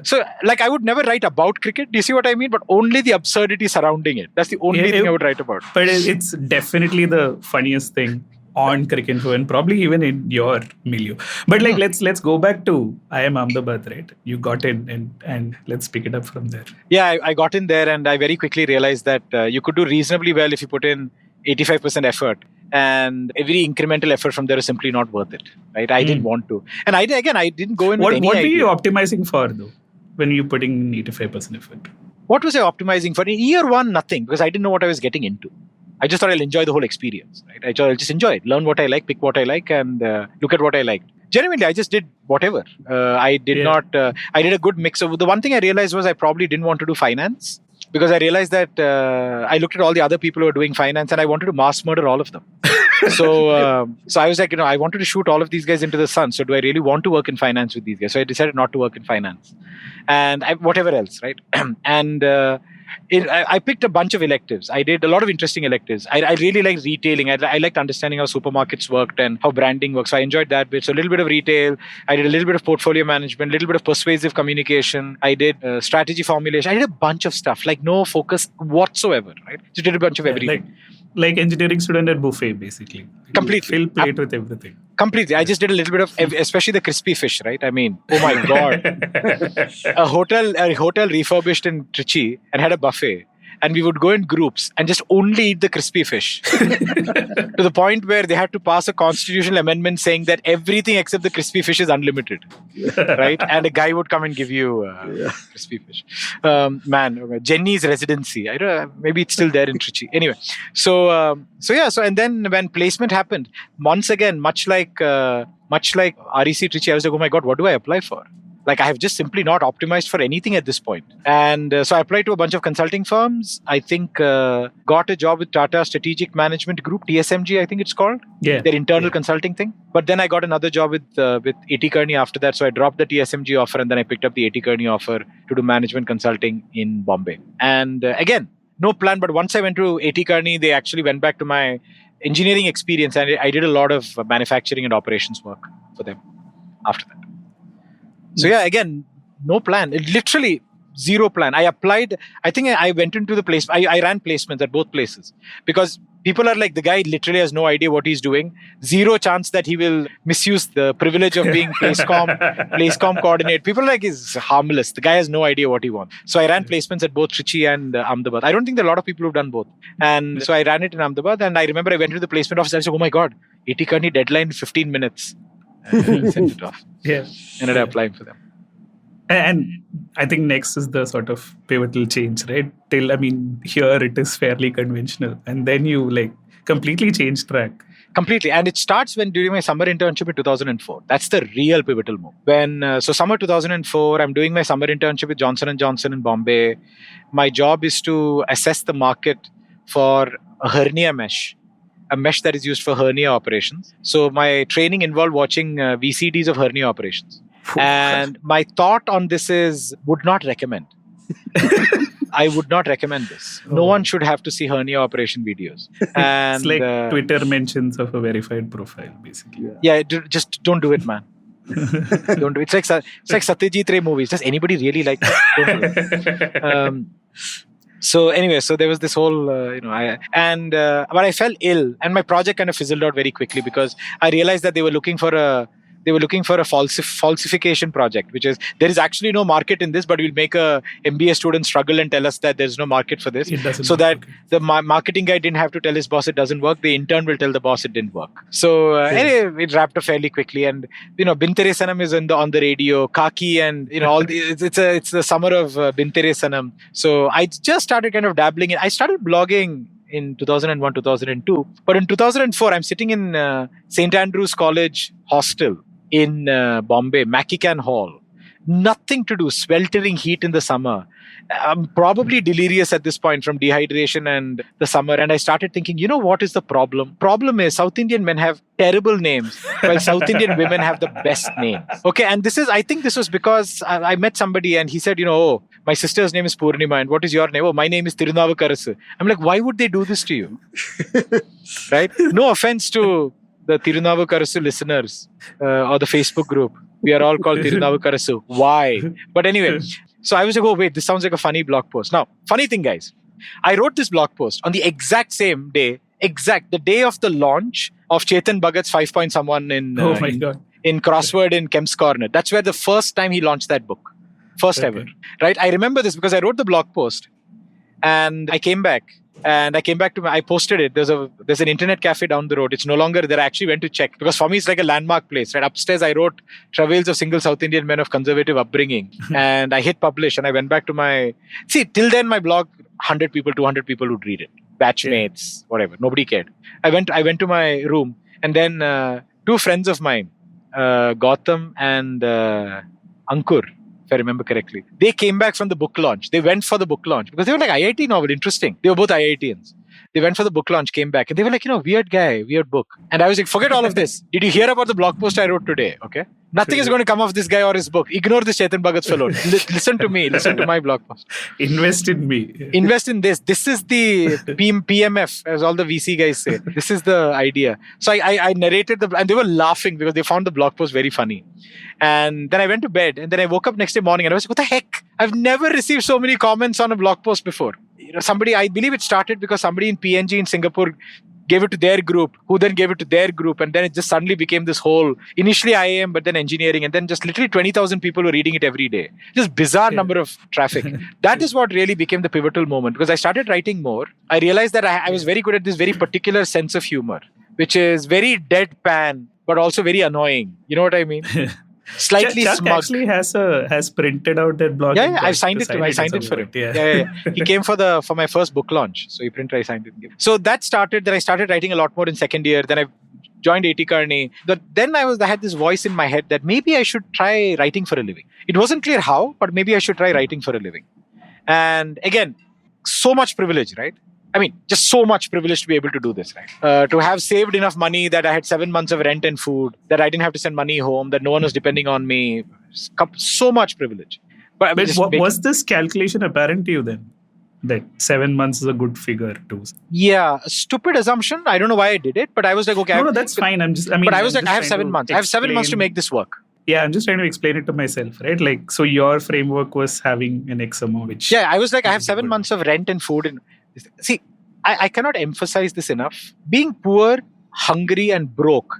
So, I would never write about cricket. Do you see what I mean? But only the absurdity surrounding it. That's the only thing I would write about. But it's definitely the funniest thing on Cricinfo and probably even in your milieu. But let's go back to I Am Ahmedabad, right? You got in and let's pick it up from there. Yeah, I got in there and I very quickly realized that you could do reasonably well if you put in 85% effort. And every incremental effort from there is simply not worth it, right? I didn't want to. And I didn't go in with any What were idea. you optimizing for, though, when you putting 85% effort? What was I optimizing for? In year 1, nothing, because I didn't know what I was getting into. I just thought I'll enjoy the whole experience, right? I'll just enjoy it, learn what I like, pick what I like, and look at what I liked. Genuinely, I just did whatever. I did a good mix of... The one thing I realized was I probably didn't want to do finance. Because I realized that I looked at all the other people who were doing finance and I wanted to mass murder all of them. So I was like, I wanted to shoot all of these guys into the sun. So do I really want to work in finance with these guys? So I decided not to work in finance. And whatever else, right? And I picked a bunch of electives. I did a lot of interesting electives. I really liked retailing. I liked understanding how supermarkets worked and how branding works. So I enjoyed that bit. So a little bit of retail. I did a little bit of portfolio management, a little bit of persuasive communication. I did strategy formulation. I did a bunch of stuff, no focus whatsoever, right? Just did a bunch of everything. Like engineering student at buffet, basically. basically. Completely. Fill plate with everything. Completely. I just did a little bit of, especially the crispy fish, right? I mean, oh my God. A hotel refurbished in Trichy and had a buffet. And we would go in groups and just only eat the crispy fish. To the point where they had to pass a constitutional amendment saying that everything except the crispy fish is unlimited. Right? And a guy would come and give you crispy fish. Jenny's residency. I don't know, maybe it's still there in Trichy. Anyway, and then when placement happened, once again, much like REC Trichy, I was like, oh my God, what do I apply for? Like, I have just simply not optimized for anything at this point. And so I applied to a bunch of consulting firms. I think got a job with Tata Strategic Management Group, TSMG, I think it's called. Yeah. Their internal consulting thing. But then I got another job with A.T. Kearney after that. So I dropped the TSMG offer and then I picked up the A.T. Kearney offer to do management consulting in Bombay. And again, no plan. But once I went to A.T. Kearney, they actually went back to my engineering experience. And I did a lot of manufacturing and operations work for them after that. So yeah, again, no plan. Literally zero plan. I applied. I think I went into the place. I ran placements at both places because people are like, the guy literally has no idea what he's doing. Zero chance that he will misuse the privilege of being placecom coordinator. People are like, he's harmless. The guy has no idea what he wants. So I ran placements at both Trichy and Ahmedabad. I don't think there are a lot of people who've done both. And so I ran it in Ahmedabad. And I remember I went to the placement office. I said, oh my God, A.T. Kearney deadline in 15 minutes. And sent it off. Yeah. Ended up applying for them. And I think next is the sort of pivotal change, right? Here it is fairly conventional. And then you completely change track. Completely. And it starts during my summer internship in 2004. That's the real pivotal move. So summer 2004, I'm doing my summer internship with Johnson & Johnson in Bombay. My job is to assess the market for a hernia mesh. A mesh that is used for hernia operations. So my training involved watching VCDs of hernia operations. And my thought on this is, would not recommend. I would not recommend this. No one should have to see hernia operation videos. And it's like Twitter mentions of a verified profile, basically. Yeah, just don't do it, man. Don't do it. It's like Satyajit Ray movies. Does anybody really like that? Don't do it. So anyway, so there was this whole, but I fell ill and my project kind of fizzled out very quickly because I realized that they were looking for a falsification project, which is, there is actually no market in this, but we'll make a MBA student struggle and tell us that there's no market for this. So that the marketing guy didn't have to tell his boss it doesn't work. The intern will tell the boss it didn't work. So anyway, it wrapped up fairly quickly. And, Bintere Sanam is on the radio, Kaki and, all the, it's the summer of Bintere Sanam. So I just started kind of dabbling in, I started blogging in 2001, 2002. But in 2004, I'm sitting in St. Andrew's College hostel in Bombay, Mackican Hall. Nothing to do, sweltering heat in the summer. I'm probably delirious at this point from dehydration and the summer. And I started thinking, what is the problem? Problem is South Indian men have terrible names, while South Indian women have the best names. Okay, and I think this was because I met somebody and he said, oh, my sister's name is Purnima and what is your name? Oh, my name is Tirunavukarasu. I'm like, why would they do this to you? Right? No offense to the Tirunavukarasu listeners or the Facebook group. We are all called Tirunavukarasu. Why? But anyway, so I was like, oh, wait, this sounds like a funny blog post. Now, funny thing, guys, I wrote this blog post on the exact same day, the day of the launch of Chetan Bhagat's 5 someone in Crossword in Kemp's Corner. That's where the first time he launched that book. First ever. Right? I remember this because I wrote the blog post and I came back. I posted it. There's an internet cafe down the road. It's no longer there. I actually went to check because for me, it's like a landmark place, right? Upstairs, I wrote Travails of Single South Indian Men of Conservative Upbringing and I hit publish and I went back to till then my blog, 100 people, 200 people would read it. Batchmates, whatever. Nobody cared. I went to my room and then two friends of mine, Gautam and Ankur, if I remember correctly. They came back from the book launch. They went for the book launch because they were like, IIT novel, interesting. They were both IITians. They went for the book launch, came back, and they were like, weird guy, weird book. And I was like, forget all of this. Did you hear about the blog post I wrote today? Okay. Nothing is going to come of this guy or his book. Ignore this Chetan Bhagat's fellow. Listen to me. Listen to my blog post. Invest in me. Invest in this. This is the PMF, as all the VC guys say. This is the idea. So I narrated and they were laughing because they found the blog post very funny. And then I went to bed and then I woke up next day morning and I was like, what the heck? I've never received so many comments on a blog post before. I believe it started because somebody in PNG in Singapore gave it to their group, who then gave it to their group. And then it just suddenly became this whole, initially IAM, but then engineering. And then just literally 20,000 people were reading it every day. Just bizarre number of traffic. That is what really became the pivotal moment, because I started writing more. I realized that I was very good at this very particular sense of humor, which is very deadpan, but also very annoying. You know what I mean? Slightly Chuck smug. actually has printed out that blog. Yeah, I've signed it. I signed it for him. Yeah. He came for my first book launch, so he printed. I signed it. So that started. Then I started writing a lot more in second year. Then I joined A.T. Kearney. Then I had this voice in my head that maybe I should try writing for a living. It wasn't clear how, but maybe I should try writing for a living. And again, so much privilege, right? I mean, just so much privilege to be able to do this, right? To have saved enough money that I had 7 months of rent and food, that I didn't have to send money home, that no one was depending on me. So much privilege. But was this calculation apparent to you then? That 7 months is a good figure too. Yeah, a stupid assumption. I don't know why I did it, but I was like, okay. No, that's fine. But I was like, I have 7 months. I have 7 months to make this work. Yeah, I'm just trying to explain it to myself, right? Like, so your framework was having an X amount, which... Yeah, I was like, I have 7 months of rent and food. And see, I cannot emphasize this enough. Being poor, hungry, and broke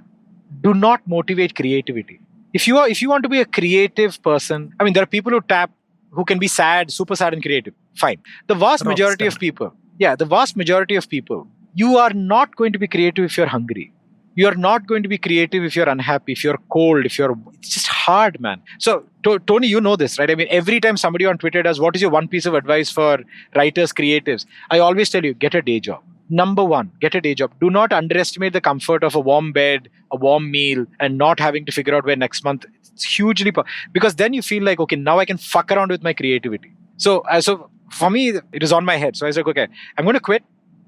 do not motivate creativity. If you want to be a creative person, I mean, there are people who can be sad, super sad, and creative. Fine. The vast majority of people, you are not going to be creative if you're hungry. You are not going to be creative if you're unhappy, if you're cold, it's just hard, man. So, Tony, you know this, right? I mean, every time somebody on Twitter does, what is your one piece of advice for writers, creatives? I always tell you, get a day job. Number one, get a day job. Do not underestimate the comfort of a warm bed, a warm meal, and not having to figure out where next month. It's hugely, because then you feel like, okay, now I can fuck around with my creativity. So for me, it was on my head. So I was like, okay, I'm going to quit.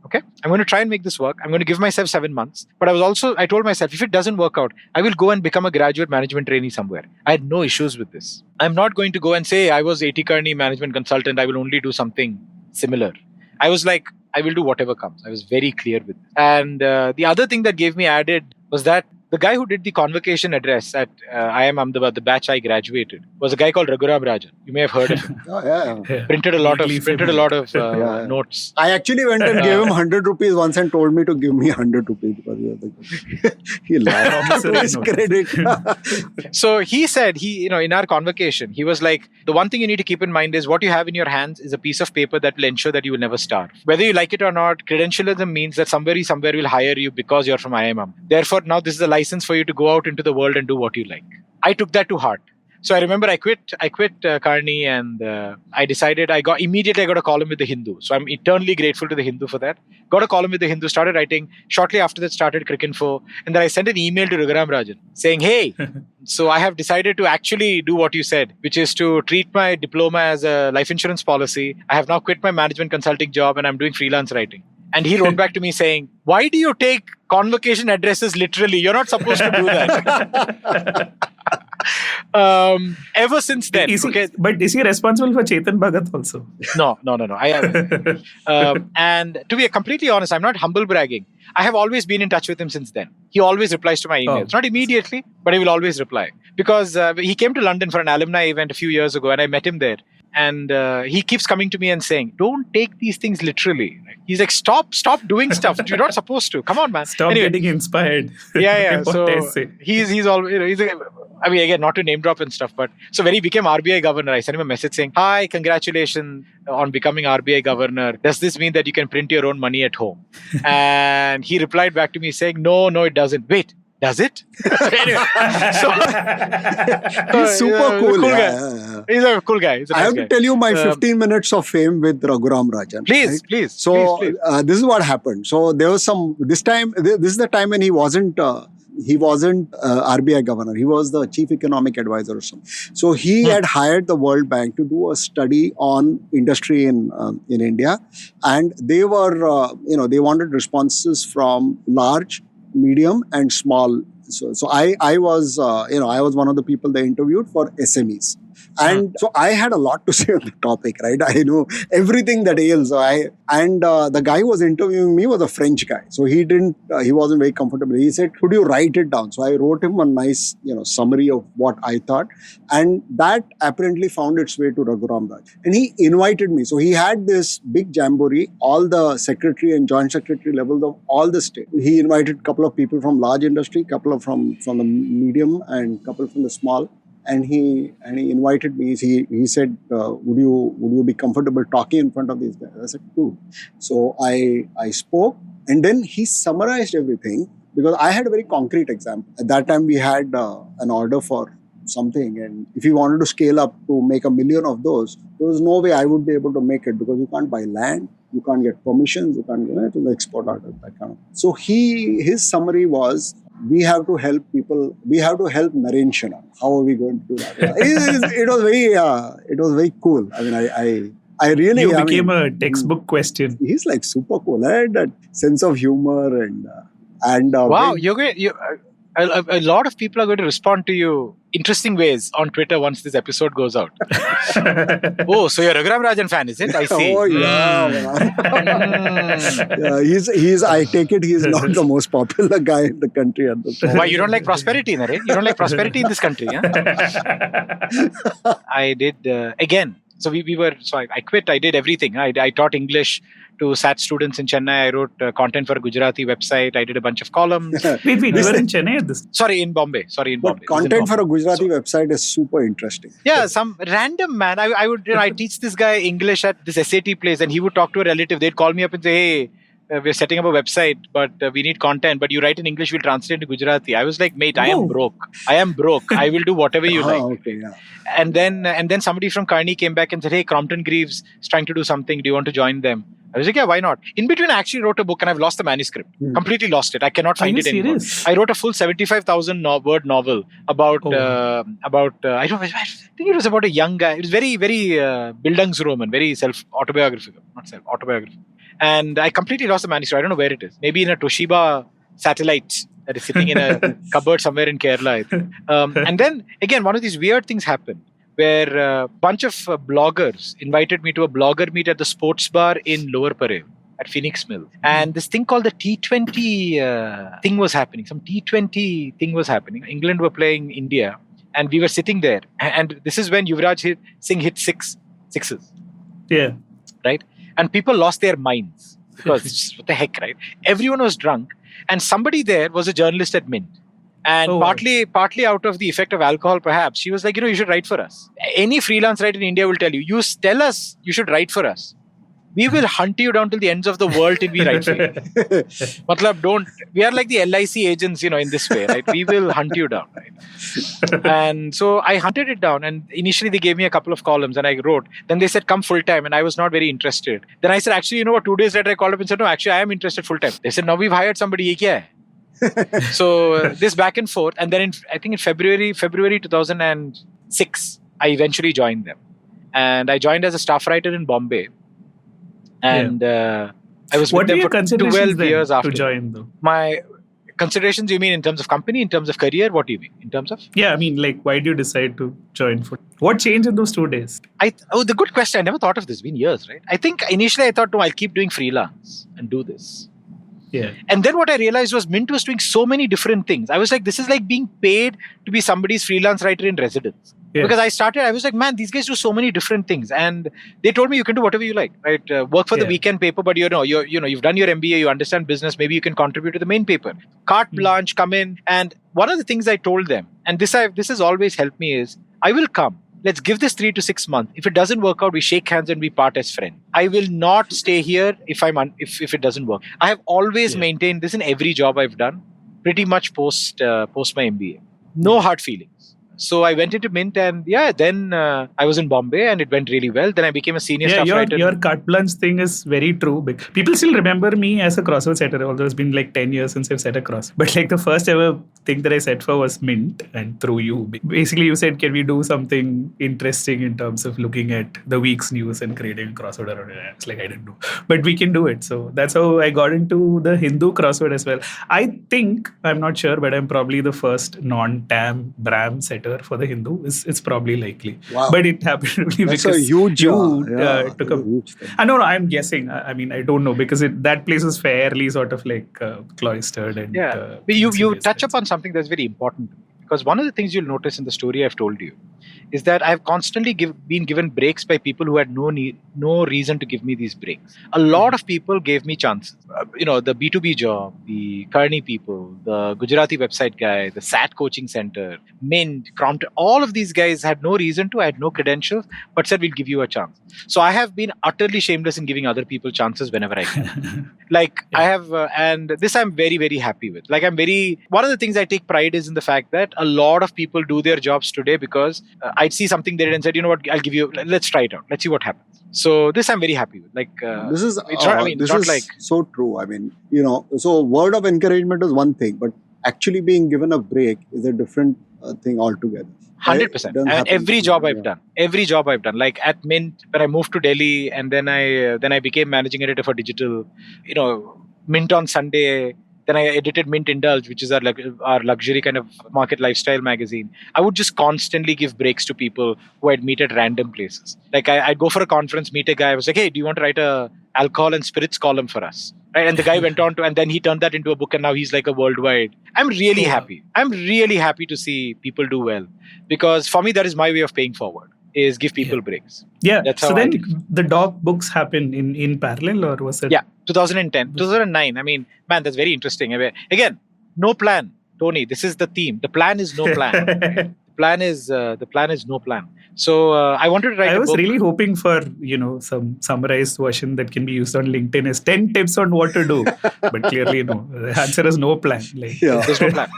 Okay, I'm going to try and make this work. I'm going to give myself 7 months. But I told myself, if it doesn't work out, I will go and become a graduate management trainee somewhere. I had no issues with this. I'm not going to go and say I was A.T. Kearney management consultant. I will only do something similar. I was like, I will do whatever comes. I was very clear with this. And the other thing that gave me added was that the guy who did the convocation address at IIM Ahmedabad, the batch I graduated, was a guy called Raghuram Rajan. You may have heard of him. Yeah. Printed a lot of notes. I actually went and gave him 100 rupees once and told me to give me 100 rupees because he laughed to his credit. So he said, in our convocation, he was like, the one thing you need to keep in mind is what you have in your hands is a piece of paper that will ensure that you will never starve. Whether you like it or not, credentialism means that somewhere will hire you because you're from IIM. Therefore, now this is a license for you to go out into the world and do what you like. I took that to heart. So I remember I quit Kearney, and I decided I got a column with the Hindu. So I'm eternally grateful to the Hindu for that. Got a column with the Hindu, started writing. Shortly after that, started Cricinfo. And then I sent an email to Raghuram Rajan saying, hey, so I have decided to actually do what you said, which is to treat my diploma as a life insurance policy. I have now quit my management consulting job and I'm doing freelance writing. And he wrote back to me saying, why do you take convocation addresses literally? You're not supposed to do that. Ever since then. But is he responsible for Chetan Bhagat also? No. I haven't. And to be completely honest, I'm not humble bragging. I have always been in touch with him since then. He always replies to my emails. Not immediately, but he will always reply. Because he came to London for an alumni event a few years ago and I met him there. And he keeps coming to me and saying, don't take these things literally. He's like, stop doing stuff. You're not supposed to. Come on, man. Stop getting inspired. Yeah. So he's always, I mean, again, not to name drop and stuff, but so when he became RBI governor, I sent him a message saying, hi, congratulations on becoming RBI governor. Does this mean that you can print your own money at home? And he replied back to me saying, no, it doesn't. Wait. Does it? Anyway, he's super cool. Cool guy. He's a cool guy. I have to tell you my 15 minutes of fame with Raghuram Rajan. Please. So please. This is what happened. So there was this is the time when he wasn't RBI governor. He was the chief economic advisor or something. So he had hired the World Bank to do a study on industry in India, and they were they wanted responses from large, medium and small. So I was one of the people they interviewed for SMEs. And so I had a lot to say on the topic, right? I know everything that ails. The guy who was interviewing me was a French guy. So he wasn't very comfortable. He said, could you write it down? So I wrote him a nice, summary of what I thought. And that apparently found its way to Raghuram Raj. And he invited me. So he had this big jamboree, all the secretary and joint secretary levels of all the state. He invited a couple of people from large industry, couple from the medium, and couple from the small. And he invited me. He said, would you be comfortable talking in front of these guys? I said, cool. So I spoke, and then he summarized everything, because I had a very concrete example. At that time, we had an order for something, and if you wanted to scale up to make 1 million of those, there was no way I would be able to make it, because you can't buy land, you can't get permissions, you can't get to the export order, that kind of. So his summary was, we have to help people. We have to help Naren Shana. How are we going to do that? It was very cool. I mean, I really. You became a textbook question. He's like super cool. I had that sense of humor and. Wow, a lot of people are going to respond to you interesting ways on Twitter once this episode goes out. Oh, so you're a Raghuram Rajan fan, is it? I see. Oh, yeah. Yeah, he's. I take it he's not the most popular guy in the country at this point. Why, you don't like prosperity, Naren? You don't like prosperity in this country, huh? I did, again. So I quit. I did everything. I taught English to SAT students in Chennai. I wrote content for a Gujarati website. I did a bunch of columns. Wait, you were in Chennai at this? Sorry, in Bombay. But content for a Gujarati website is super interesting. Yeah, some random man. I teach this guy English at this SAT place, and he would talk to a relative. They'd call me up and say, hey, we're setting up a website, but we need content. But you write in English, we'll translate into Gujarati. I was like, mate, I am broke. I will do whatever you like. Okay, yeah. And then somebody from Kearney came back and said, hey, Crompton Greaves is trying to do something. Do you want to join them? I was like, yeah, why not? In between, I actually wrote a book, and I've lost the manuscript. Completely lost it. I cannot find it anymore. I wrote a full 75,000 word novel about I think it was about a young guy. It was very, very Bildungsroman, very autobiographical. And I completely lost the manuscript. I don't know where it is. Maybe in a Toshiba satellite that is sitting in a cupboard somewhere in Kerala, I think. And then, again, one of these weird things happened, where a bunch of bloggers invited me to a blogger meet at the sports bar in Lower Parel at Phoenix Mill. And this thing called the T20 thing was happening. Some T20 thing was happening. England were playing India, and we were sitting there. And this is when Yuvraj Singh hit sixes. Yeah. Right? And people lost their minds. Because what the heck, right? Everyone was drunk. And somebody there was a journalist at Mint. And partly out of the effect of alcohol, perhaps, she was like, you should write for us. Any freelance writer in India will tell you, tell us you should write for us. We will hunt you down till the ends of the world till we write for you. We are like the LIC agents, in this way, right? We will hunt you down, right? And so I hunted it down, and initially they gave me a couple of columns and I wrote. Then they said, come full time, and I was not very interested. Then I said, actually, 2 days later I called up and said, no, actually I am interested full time. They said, no, we've hired somebody. Ye kya hai? So this back and forth, and then I think in February 2006, I eventually joined them, and I joined as a staff writer in Bombay, and I was with them for 12 years after. To join, though? My considerations, you mean in terms of company, in terms of career? What do you mean in terms of? Yeah, I mean, like, why did you decide to join? What changed in those 2 days? The good question. I never thought of this. It's been years, right? I think initially I thought, no, I'll keep doing freelance and do this. Yeah. And then what I realized was Mint was doing so many different things. I was like, this is like being paid to be somebody's freelance writer in residence. Yeah. Because I was like, man, these guys do so many different things. And they told me you can do whatever you like, right? Work for the weekend paper, but you've done your MBA, you understand business, maybe you can contribute to the main paper. Carte blanche, come in. And one of the things I told them, and this has always helped me, is I will come. Let's give this 3 to 6 months. If it doesn't work out, we shake hands and we part as friends. I will not stay here if it doesn't work. I have always maintained this in every job I've done, pretty much post my MBA. No hard feelings. So I went into Mint, and then I was in Bombay, and it went really well. Then I became a senior staff writer. Your carte blanche thing is very true. People still remember me as a crossword setter, although it's been like 10 years since I've set a cross. But like the first ever thing that I set for was Mint, and through you. Basically, you said, can we do something interesting in terms of looking at the week's news and creating a crossword around it? It's like, I didn't know. But we can do it. So that's how I got into the Hindu crossword as well. I think, I'm not sure, but I'm probably the first non-TAM BRAM setter editor for the Hindu, it's probably likely. Wow. But it happened only That's because a huge, you that's took a a. huge thing. No, I'm guessing. I mean, I don't know because that place is fairly sort of like cloistered and. But you touch upon something that's very important, because one of the things you'll notice in the story I've told you is that I've constantly been given breaks by people who had no reason to give me these breaks. A lot of people gave me chances. The B2B job, the Kearney people, the Gujarati website guy, the SAT coaching center, Mint, Crompton, all of these guys had no reason to, I had no credentials, but said, we'll give you a chance. So I have been utterly shameless in giving other people chances whenever I can. I have, and this I'm very, very happy with. One of the things I take pride is in the fact that a lot of people do their jobs today because I'd see something there and said, you know what, I'll give you, let's try it out. Let's see what happens. So this I'm very happy with. This is so true. I mean, so word of encouragement is one thing, but actually being given a break is a different thing altogether. 100%. And every job I've done, like at Mint, when I moved to Delhi, and then I became managing editor for digital, Mint on Sunday. Then I edited Mint Indulge, which is our luxury kind of market lifestyle magazine. I would just constantly give breaks to people who I'd meet at random places. Like I'd go for a conference, meet a guy. I was like, hey, do you want to write a alcohol and spirits column for us? Right? And the guy went on to, and then he turned that into a book, and now he's like a worldwide. I'm really happy. I'm really happy to see people do well, because for me, that is my way of paying forward. Is give people breaks. Yeah. That's so then the dog books happen in parallel, or was it? Yeah, 2010, 2009. I mean, man, that's very interesting. I mean, again, no plan, Tony. This is the theme. The plan is no plan. The plan is no plan. So I wanted to write. I was really hoping for some summarized version that can be used on LinkedIn as 10 tips on what to do, but clearly no. The answer is no plan. There's no plan.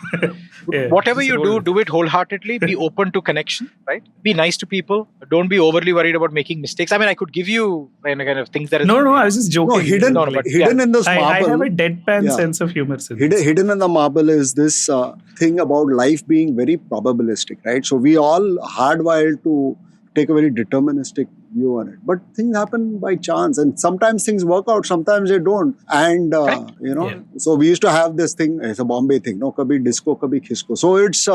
Whatever you do it wholeheartedly. Be open to connection, right? Be nice to people. Don't be overly worried about making mistakes. I mean, I could give you kind of things that. No, I was just joking. No, hidden in this marble. I have a deadpan sense of humor. Hidden in the marble is this thing about life being very probabilistic, right? So we all hardwired to take a very deterministic view on it. But things happen by chance, and sometimes things work out, sometimes they don't. And, so we used to have this thing, it's a Bombay thing, no, kabhi disco, kabhi khisko. So it's,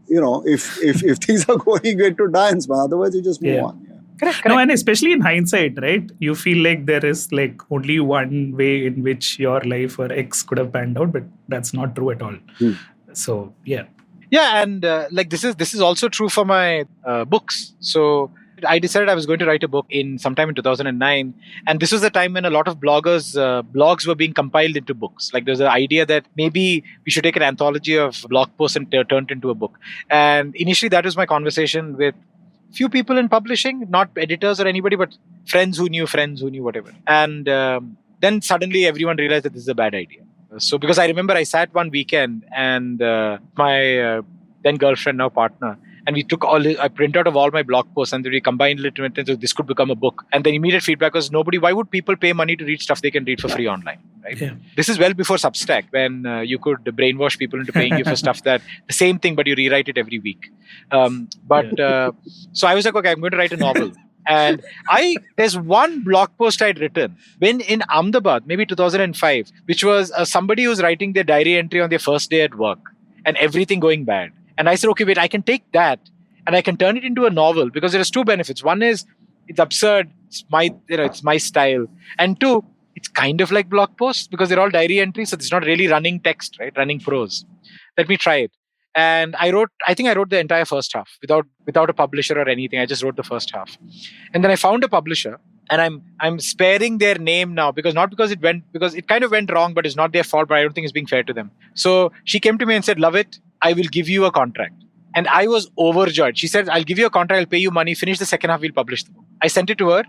if things are going, you get to dance, but otherwise you just move on. Correct. No, and especially in hindsight, right? You feel like there is like only one way in which your life or X could have panned out, but that's not true at all. So, yeah. Yeah, and this is also true for my books. So I decided I was going to write a book sometime in 2009, and this was the time when a lot of blogs were being compiled into books. Like there's an idea that maybe we should take an anthology of blog posts and turn it into a book. And initially, that was my conversation with few people in publishing, not editors or anybody, but friends who knew, whatever. And then suddenly everyone realized that this is a bad idea. So because I remember I sat one weekend and my then girlfriend, now partner, and we took I printed out of all my blog posts and then we combined it and so this could become a book. And the immediate feedback was why would people pay money to read stuff they can read for free online? Right? Yeah. This is well before Substack, when you could brainwash people into paying you for stuff that the same thing, but you rewrite it every week. So I was like, okay, I'm going to write a novel. And there's one blog post I'd written when in Ahmedabad, maybe 2005, which was somebody who's writing their diary entry on their first day at work and everything going bad. And I said, okay, wait, I can take that and I can turn it into a novel because there's two benefits. One is it's absurd. It's my style. And two, it's kind of like blog posts because they're all diary entries. So it's not really running text, right? Running prose. Let me try it. And I think I wrote the entire first half without a publisher or anything. I just wrote the first half. And then I found a publisher, and I'm sparing their name now because it kind of went wrong, but it's not their fault, but I don't think it's being fair to them. So she came to me and said, love it. I will give you a contract. And I was overjoyed. She said, I'll give you a contract. I'll pay you money. Finish the second half. We'll publish the book. I sent it to her.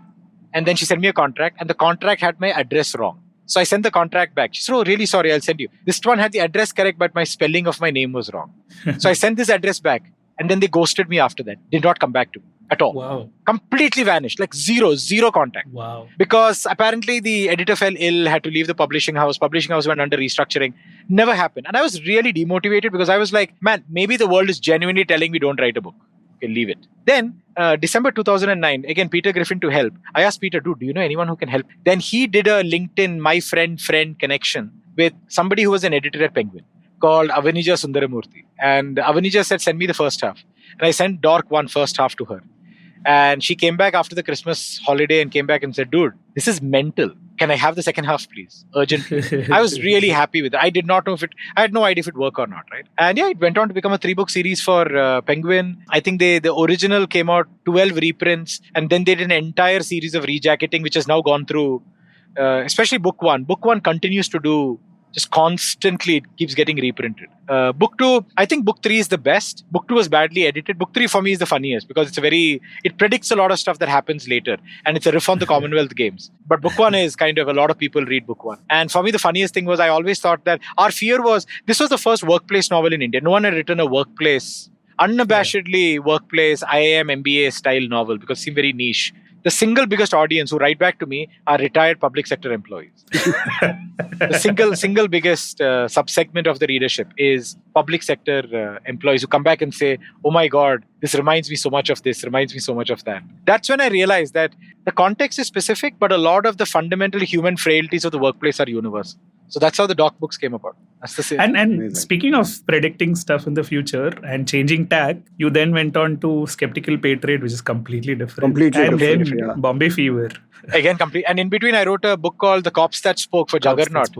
And then she sent me a contract, and the contract had my address wrong. So I sent the contract back. She said, oh, really sorry, I'll send you. This one had the address correct, but my spelling of my name was wrong. So I sent this address back. And then they ghosted me after that. Did not come back to me at all. Wow. Completely vanished. Like zero contact. Wow. Because apparently the editor fell ill, had to leave the publishing house. Publishing house went under restructuring. Never happened. And I was really demotivated because I was like, man, maybe the world is genuinely telling me don't write a book. Okay, leave it. Then December 2009, again, Peter Griffin to help. I asked Peter, dude, do you know anyone who can help? Then he did a LinkedIn, my friend connection with somebody who was an editor at Penguin called Avanija Sundaramurthy. And Avanija said, send me the first half. And I sent Dork 1 first half to her. And she came back after the Christmas holiday and came back and said, dude, this is mental. Can I have the second half, please? Urgently. I was really happy with it. I did not know I had no idea if it worked or not, right? And yeah, it went on to become a 3-book series for Penguin. I think the original came out 12 reprints, and then they did an entire series of rejacketing, which has now gone through, especially book 1. Book 1 continues to do just constantly, it keeps getting reprinted. Book 2, I think book 3 is the best. Book 2 was badly edited. Book 3 for me is the funniest because it predicts a lot of stuff that happens later, and it's a riff on the Commonwealth Games. But book 1 is kind of, a lot of people read book 1. And for me, the funniest thing was I always thought that our fear was, this was the first workplace novel in India. No one had written a workplace, unabashedly workplace, IIM, MBA style novel because it seemed very niche. The single biggest audience who write back to me are retired public sector employees. The single biggest subsegment of the readership is public sector employees who come back and say, oh my God, this reminds me so much of this, reminds me so much of that. That's when I realized that the context is specific, but a lot of the fundamental human frailties of the workplace are universal. So that's how the doc books came about. That's the same. And speaking of predicting stuff in the future and changing tack, you then went on to Skeptical Patriot, which is completely different. And then Bombay Fever. Again, complete. And in between, I wrote a book called The Cops That Spoke for Juggernaut.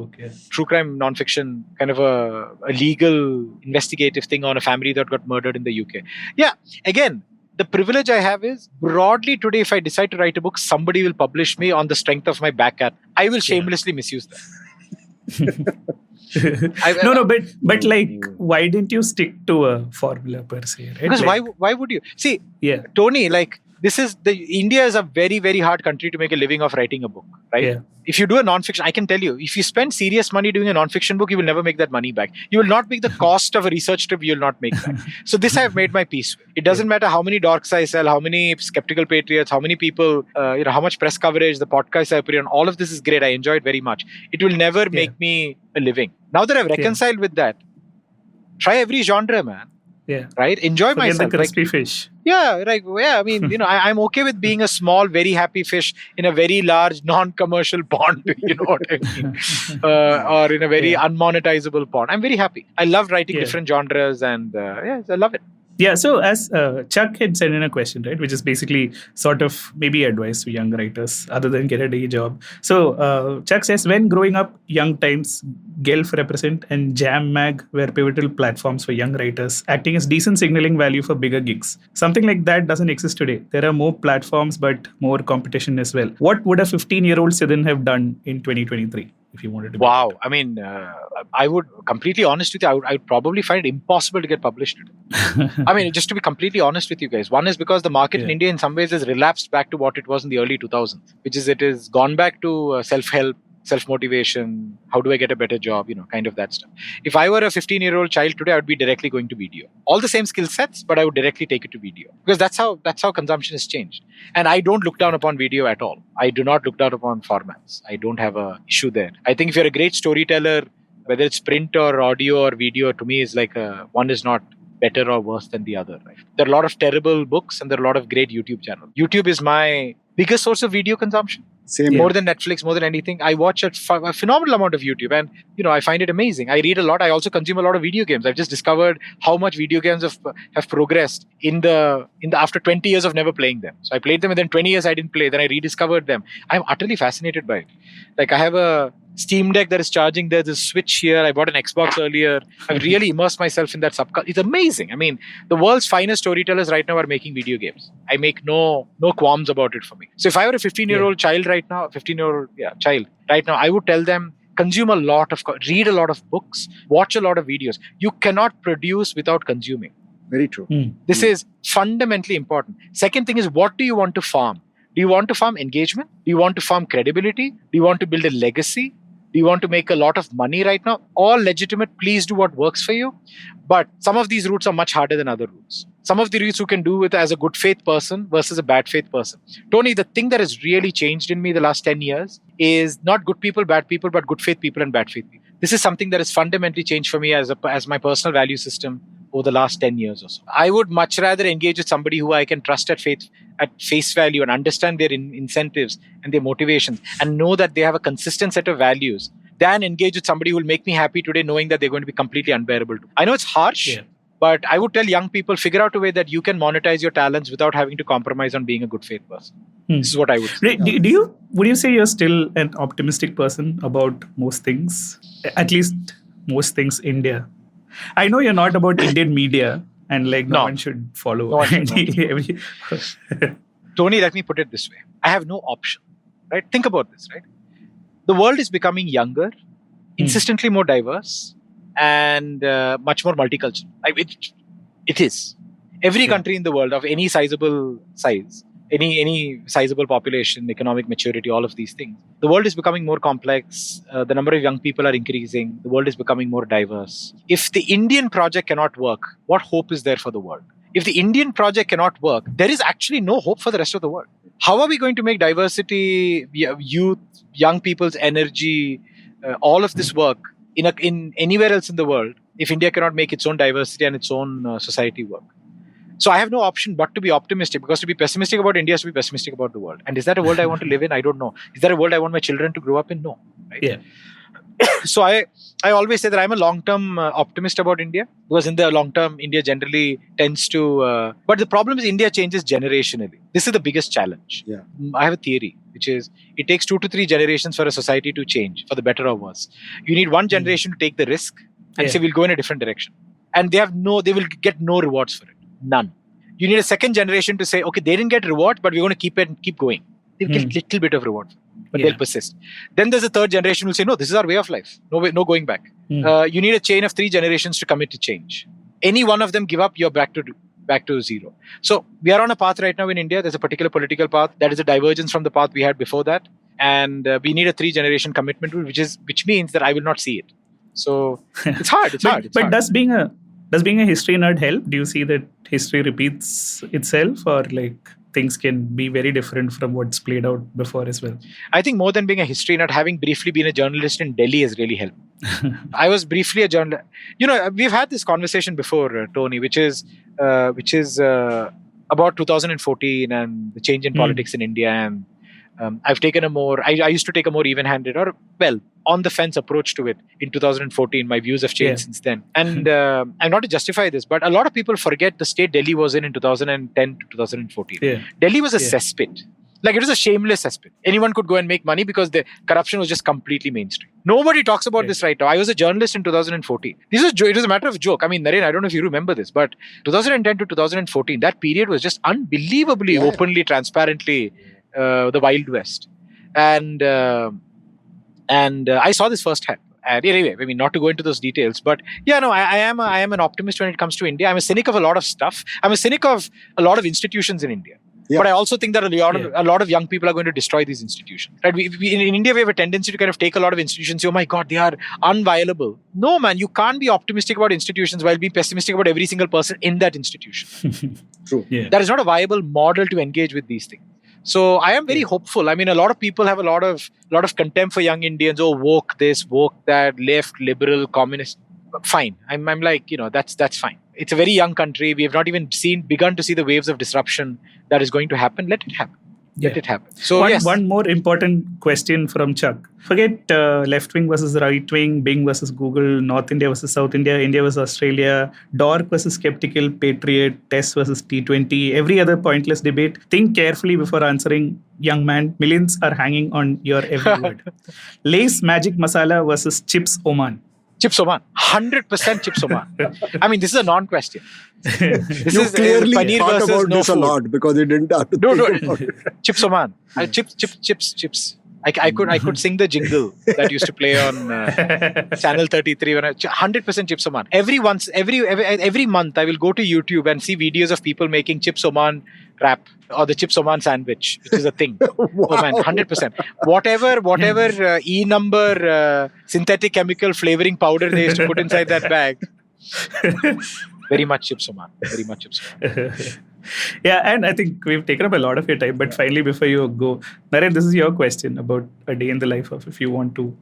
True crime nonfiction, kind of a legal investigative thing on a family that got murdered in the UK. Yeah, again, the privilege I have is broadly today, if I decide to write a book, somebody will publish me on the strength of my back cat. I will shamelessly misuse that. But like, why didn't you stick to a formula per se? Right? Because why would you? See, Tony, like, India is a very, very hard country to make a living of writing a book, right? Yeah. If you do a nonfiction, I can tell you, if you spend serious money doing a nonfiction book, you will never make that money back. You will not make the cost of a research trip, you will not make back. So this I have made my peace with. It doesn't matter how many dorks I sell, how many Skeptical Patriots, how many people, how much press coverage, the podcast I put on, all of this is great. I enjoy it very much. It will never make me a living. Now that I've reconciled with that, try every genre, man. Yeah. Right? Enjoy myself. The crispy fish. Yeah, right. Yeah, I mean, I'm okay with being a small, very happy fish in a very large, non-commercial pond, you know what I mean? Or in a very unmonetizable pond. I'm very happy. I love writing different genres and I love it. Yeah, so as Chuck had said in a question, right, which is basically sort of maybe advice to young writers other than get a day job. So Chuck says, when growing up, Young Times, Guelph Represent and Jam Mag were pivotal platforms for young writers, acting as decent signaling value for bigger gigs. Something like that doesn't exist today. There are more platforms, but more competition as well. What would a 15-year-old Sidin have done in 2023? If you wanted to. Wow. I mean, I would, completely honest with you, I would probably find it impossible to get published today. I mean, just to be completely honest with you guys, one is because the market in India in some ways has relapsed back to what it was in the early 2000s, which is it has gone back to self-help, self-motivation, how do I get a better job, kind of that stuff. If I were a 15-year-old child today, I would be directly going to video. All the same skill sets, but I would directly take it to video. Because that's how consumption has changed. And I don't look down upon video at all. I do not look down upon formats. I don't have an issue there. I think if you're a great storyteller, whether it's print or audio or video, to me is like one is not better or worse than the other. Right? There are a lot of terrible books and there are a lot of great YouTube channels. YouTube is my biggest source of video consumption. More than Netflix, more than anything. I watch a phenomenal amount of YouTube and, I find it amazing. I read a lot. I also consume a lot of video games. I've just discovered how much video games have progressed in the after 20 years of never playing them. So I played them and then 20 years I didn't play. Then I rediscovered them. I'm utterly fascinated by it. Like I have a Steam Deck that is charging. There's a Switch here. I bought an Xbox earlier. I've really immersed myself in that subculture. It's amazing. I mean, the world's finest storytellers right now are making video games. I make no qualms about it for me. So if I were a 15-year-old child right now, child right now, I would tell them, consume read a lot of books, watch a lot of videos. You cannot produce without consuming. Very true. This is fundamentally important. Second thing is, what do you want to farm? Do you want to farm engagement? Do you want to farm credibility? Do you want to build a legacy? Do you want to make a lot of money right now? All legitimate. Please do what works for you. But some of these routes are much harder than other routes. Some of the routes you can do with as a good faith person versus a bad faith person. Tony, the thing that has really changed in me the last 10 years is not good people, bad people, but good faith people and bad faith people. This is something that has fundamentally changed for me as my personal value system over the last 10 years or so. I would much rather engage with somebody who I can trust at face value and understand their incentives and their motivations and know that they have a consistent set of values than engage with somebody who will make me happy today knowing that they're going to be completely unbearable. I know it's harsh. But I would tell young people, figure out a way that you can monetize your talents without having to compromise on being a good faith person. This is what I would say. Would you say you're still an optimistic person about most things? At least most things India. I know you're not about Indian media and like no one should follow. No one should Tony, let me put it this way. I have no option, right? Think about this, right? The world is becoming younger, insistently more diverse, and much more multicultural. It is. Every country in the world of any sizable size, any sizable population, economic maturity, all of these things. The world is becoming more complex. The number of young people are increasing. The world is becoming more diverse. If the Indian project cannot work, what hope is there for the world? If the Indian project cannot work, there is actually no hope for the rest of the world. How are we going to make diversity, youth, young people's energy, all of this work in anywhere else in the world if India cannot make its own diversity and its own society work? So I have no option but to be optimistic, because to be pessimistic about India is to be pessimistic about the world. And is that a world I want to live in? I don't know. Is that a world I want my children to grow up in? No. Right? Yeah. So I always say that I'm a long-term optimist about India, because in the long term, India generally tends to... but the problem is India changes generationally. This is the biggest challenge. Yeah. I have a theory, which is it takes 2 to 3 generations for a society to change, for the better or worse. You need one generation to take the risk and say, we'll go in a different direction. And they will get no rewards for it. None. You need a second generation to say, okay, they didn't get reward, but we're going to keep going. They'll get a little bit of reward, but they'll persist. Then there's a third generation who will say, no, this is our way of life. No going back. You need a chain of 3 generations to commit to change. Any one of them give up, you're back to zero. So we are on a path right now in India. There's a particular political path that is a divergence from the path we had before that. And we need a 3-generation commitment, which means that I will not see it. So it's hard. It's hard. But does being a history nerd help? Do you see that history repeats itself, or like things can be very different from what's played out before as well? I think more than being a history nerd, having briefly been a journalist in Delhi has really helped. I was briefly a journalist. We've had this conversation before, Tony, which is about 2014 and the change in politics in India. And I've taken I used to take a more even-handed on the fence approach to it in 2014. My views have changed since then. And I'm not to justify this, but a lot of people forget the state Delhi was in 2010 to 2014. Yeah. Delhi was a cesspit. Like, it was a shameless cesspit. Anyone could go and make money because the corruption was just completely mainstream. Nobody talks about this right now. I was a journalist in 2014. It was a matter of joke. I mean, Naren, I don't know if you remember this, but 2010 to 2014, that period was just unbelievably openly, transparently the Wild West. And I saw this firsthand. And anyway, I mean, not to go into those details, but I am an optimist when it comes to India. I'm a cynic of a lot of stuff. I'm a cynic of a lot of institutions in India. Yeah. But I also think that a lot of young people are going to destroy these institutions. Right? In India, we have a tendency to kind of take a lot of institutions and say, oh my God, they are unviable. No, man, you can't be optimistic about institutions while being pessimistic about every single person in that institution. True. Yeah. That is not a viable model to engage with these things. So I am very hopeful. I mean, a lot of people have a lot of contempt for young Indians. Oh, woke this, woke that, left, liberal, communist. Fine. I'm like, that's fine. It's a very young country. We have not even begun to see the waves of disruption that is going to happen. Let it happen. Let it happen. So one more important question from Chuck. Forget left wing versus right wing, Bing versus Google, North India versus South India, India versus Australia, dork versus skeptical, patriot, Test versus T20, every other pointless debate. Think carefully before answering, young man. Millions are hanging on your every word. Lay's magic masala versus Chips Oman. Chips Oman. 100% Chips Oman. I mean, this is a non-question. You clearly thought about this a lot because you didn't have to think about it. Chips Oman. Chips. I could sing the jingle that used to play on Channel 33 when 100% Chips Oman. Every month I will go to YouTube and see videos of people making Chips Oman wrap or the Chips Oman sandwich, which is a thing. Wow. Oh man, 100%. Whatever E number synthetic chemical flavoring powder they used to put inside that bag. Very much Chips Oman. Very much Chips Oman. Yeah, and I think we've taken up a lot of your time, but finally, before you go, Naren, this is your question about a day in the life of, if you want to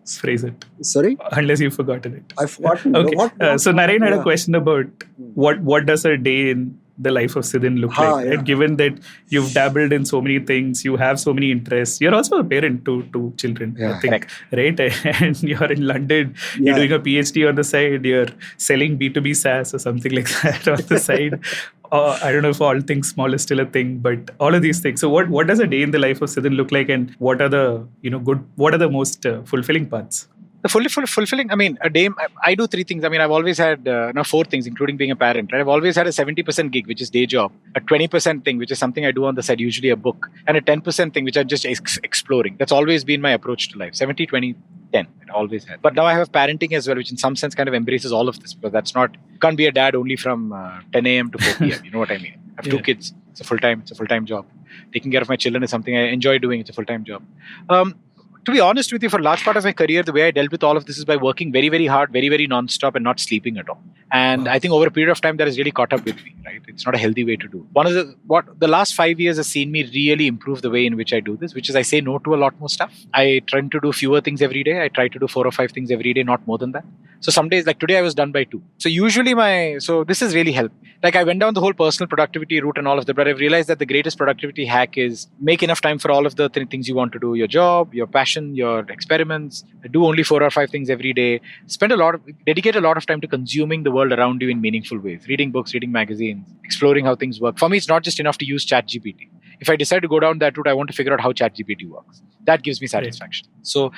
phrase it. Sorry? Unless you've forgotten it. I've forgotten. Okay. So Naren had a question about what does a day in the life of Sidin look like? Right? Given that you've dabbled in so many things, you have so many interests. You're also a parent to children, I think, right? And you're in London. You're doing a PhD on the side. You're selling B2B SaaS or something like that on the side. I don't know if all things small is still a thing, but all of these things. So what does a day in the life of Sidin look like, and what are the what are the most fulfilling parts? The fulfilling, I mean, a day, I do three things. I mean, I've always had, four things, including being a parent, right? I've always had a 70% gig, which is day job, a 20% thing, which is something I do on the side, usually a book, and a 10% thing, which I'm just exploring. That's always been my approach to life. 70, 20, 10. It always had. But now I have parenting as well, which in some sense kind of embraces all of this, because that's not, you can't be a dad only from 10 a.m. to 4 p.m. You know what I mean? I have two kids. It's a full-time job. Taking care of my children is something I enjoy doing. It's a full-time job. To be honest with you, for a large part of my career, the way I dealt with all of this is by working very, very hard, very, very non-stop, and not sleeping at all. And I think over a period of time, that has really caught up with me, right? It's not a healthy way to do. What the last 5 years has seen me really improve the way in which I do this, which is I say no to a lot more stuff. I try to do fewer things every day. I try to do 4 or 5 things every day, not more than that. So some days, like today, I was done by 2. So usually so this has really helped. Like I went down the whole personal productivity route and all of that, but I've realized that the greatest productivity hack is make enough time for all of the things you want to do, your job, your passion, your experiments, do only 4 or 5 things every day, dedicate a lot of time to consuming the world around you in meaningful ways, reading books, reading magazines, exploring how things work. For me, it's not just enough to use ChatGPT. If I decide to go down that route, I want to figure out how ChatGPT works. That gives me satisfaction. Right. So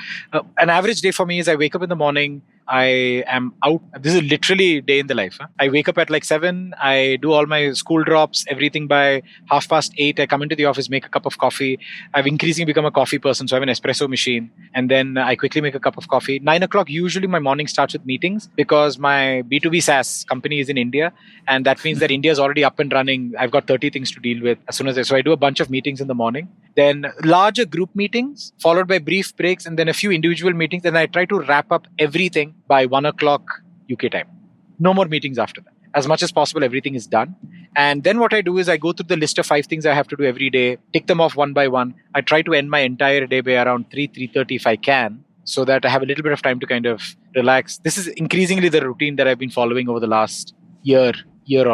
an average day for me is I wake up in the morning, I am out. This is literally day in the life. I wake up at like 7. I do all my school drops, everything by 8:30. I come into the office, make a cup of coffee. I've increasingly become a coffee person, so I have an espresso machine. And then I quickly make a cup of coffee. 9 o'clock, usually my morning starts with meetings because my B2B SaaS company is in India. And that means that India is already up and running. I've got 30 things to deal with as soon as so I do a bunch of meetings in the morning. Then larger group meetings, followed by brief breaks, and then a few individual meetings. And I try to wrap up everything by 1 o'clock UK time. No more meetings after that. As much as possible, everything is done. And then what I do is I go through the list of 5 things I have to do every day, tick them off one by one. I try to end my entire day by around 3:30 if I can, so that I have a little bit of time to kind of relax. This is increasingly the routine that I've been following over the last year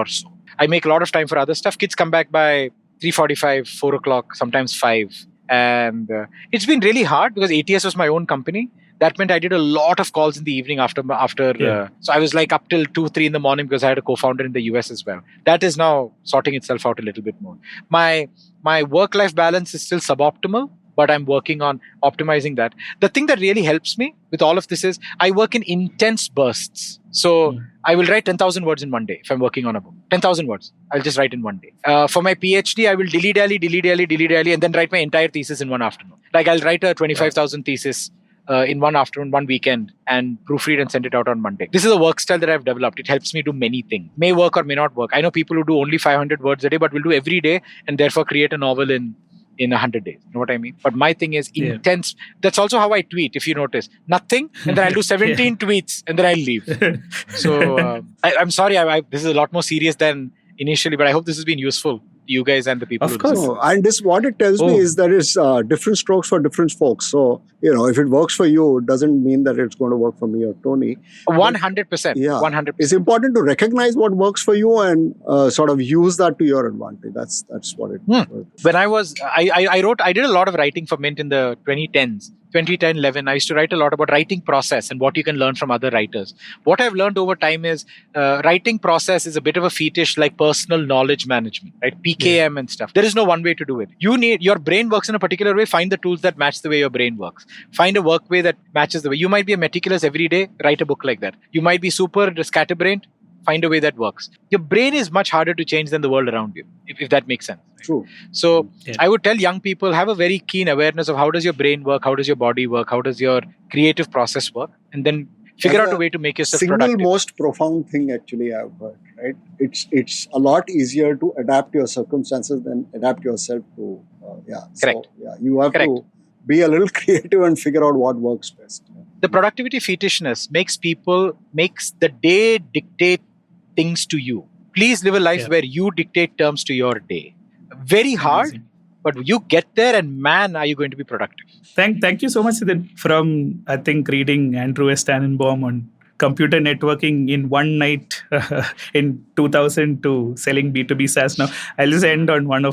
or so. I make a lot of time for other stuff. Kids come back by 3:45, 4 o'clock, sometimes 5. And it's been really hard because ATS was my own company. That meant I did a lot of calls in the evening after. So I was like up till 2, 3 in the morning because I had a co-founder in the US as well. That is now sorting itself out a little bit more. My work-life balance is still suboptimal, but I'm working on optimizing that. The thing that really helps me with all of this is I work in intense bursts. So I will write 10,000 words in one day if I'm working on a book. 10,000 words. I'll just write in one day. For my PhD, I will dilly-dally, and then write my entire thesis in one afternoon. Like I'll write a 25,000 thesis in one afternoon, one weekend, and proofread and send it out on Monday. This is a work style that I've developed. It helps me do many things. May work or may not work. I know people who do only 500 words a day, but will do every day and therefore create a novel in 100 days. You know what I mean? But my thing is intense. That's also how I tweet, if you notice. Nothing, and then I'll do 17 tweets, and then I'll leave. So I'm sorry, this is a lot more serious than initially, but I hope this has been useful to you guys and the people. Of course. And this, what it tells me is there is different strokes for different folks. So, if it works for you, it doesn't mean that it's going to work for me or Tony. 100%. Yeah. 100%. It's important to recognize what works for you and sort of use that to your advantage. That's what it is. When I did a lot of writing for Mint in the 2010s. 2010, 11, I used to write a lot about writing process and what you can learn from other writers. What I've learned over time is writing process is a bit of a fetish like personal knowledge management, right? PKM and stuff. There is no one way to do it. Your brain works in a particular way. Find the tools that match the way your brain works. Find a work way that matches the way. You might be a meticulous every day, write a book like that. You might be super scatterbrained, find a way that works. Your brain is much harder to change than the world around you, if that makes sense. True. So I would tell young people, have a very keen awareness of how does your brain work, how does your body work, how does your creative process work, and then figure out a way to make yourself productive. Single most profound thing actually I've heard, right? It's a lot easier to adapt your circumstances than adapt yourself to, Correct. So, you have to be a little creative and figure out what works best. The productivity fetishness makes the day dictate things to you. Please live a life where you dictate terms to your day. Very hard, but you get there and man, are you going to be productive. Thank you so much, Sidin, from, I think, reading Andrew S. Tannenbaum on computer networking in one night in 2000 to selling B2B SaaS. Now, I'll just end on one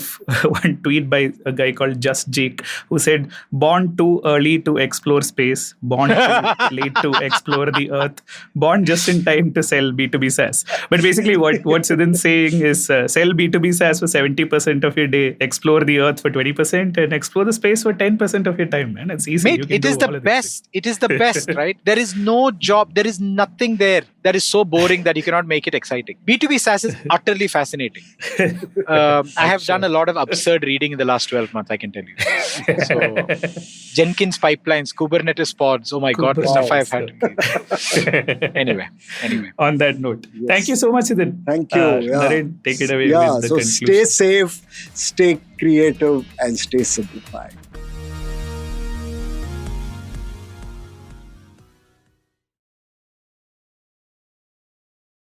tweet by a guy called Just Jake, who said, born too early to explore space, born too late to explore the earth, born just in time to sell B2B SaaS. But basically what Sidin's saying is sell B2B SaaS for 70% of your day, explore the earth for 20%, and explore the space for 10% of your time, man. It's easy. Mate, it is the best. It is the best, right? There is no job. There is nothing there that is so boring that you cannot make it exciting. B2B SaaS is utterly fascinating. I have done a lot of absurd reading in the last 12 months, I can tell you. So, Jenkins pipelines, Kubernetes pods. Oh my God, the stuff I've had to read. Anyway. On that note, thank you so much, Sidin. Thank you. Naren, take it away with the so conclusion. Stay safe, stay creative, and stay simplified.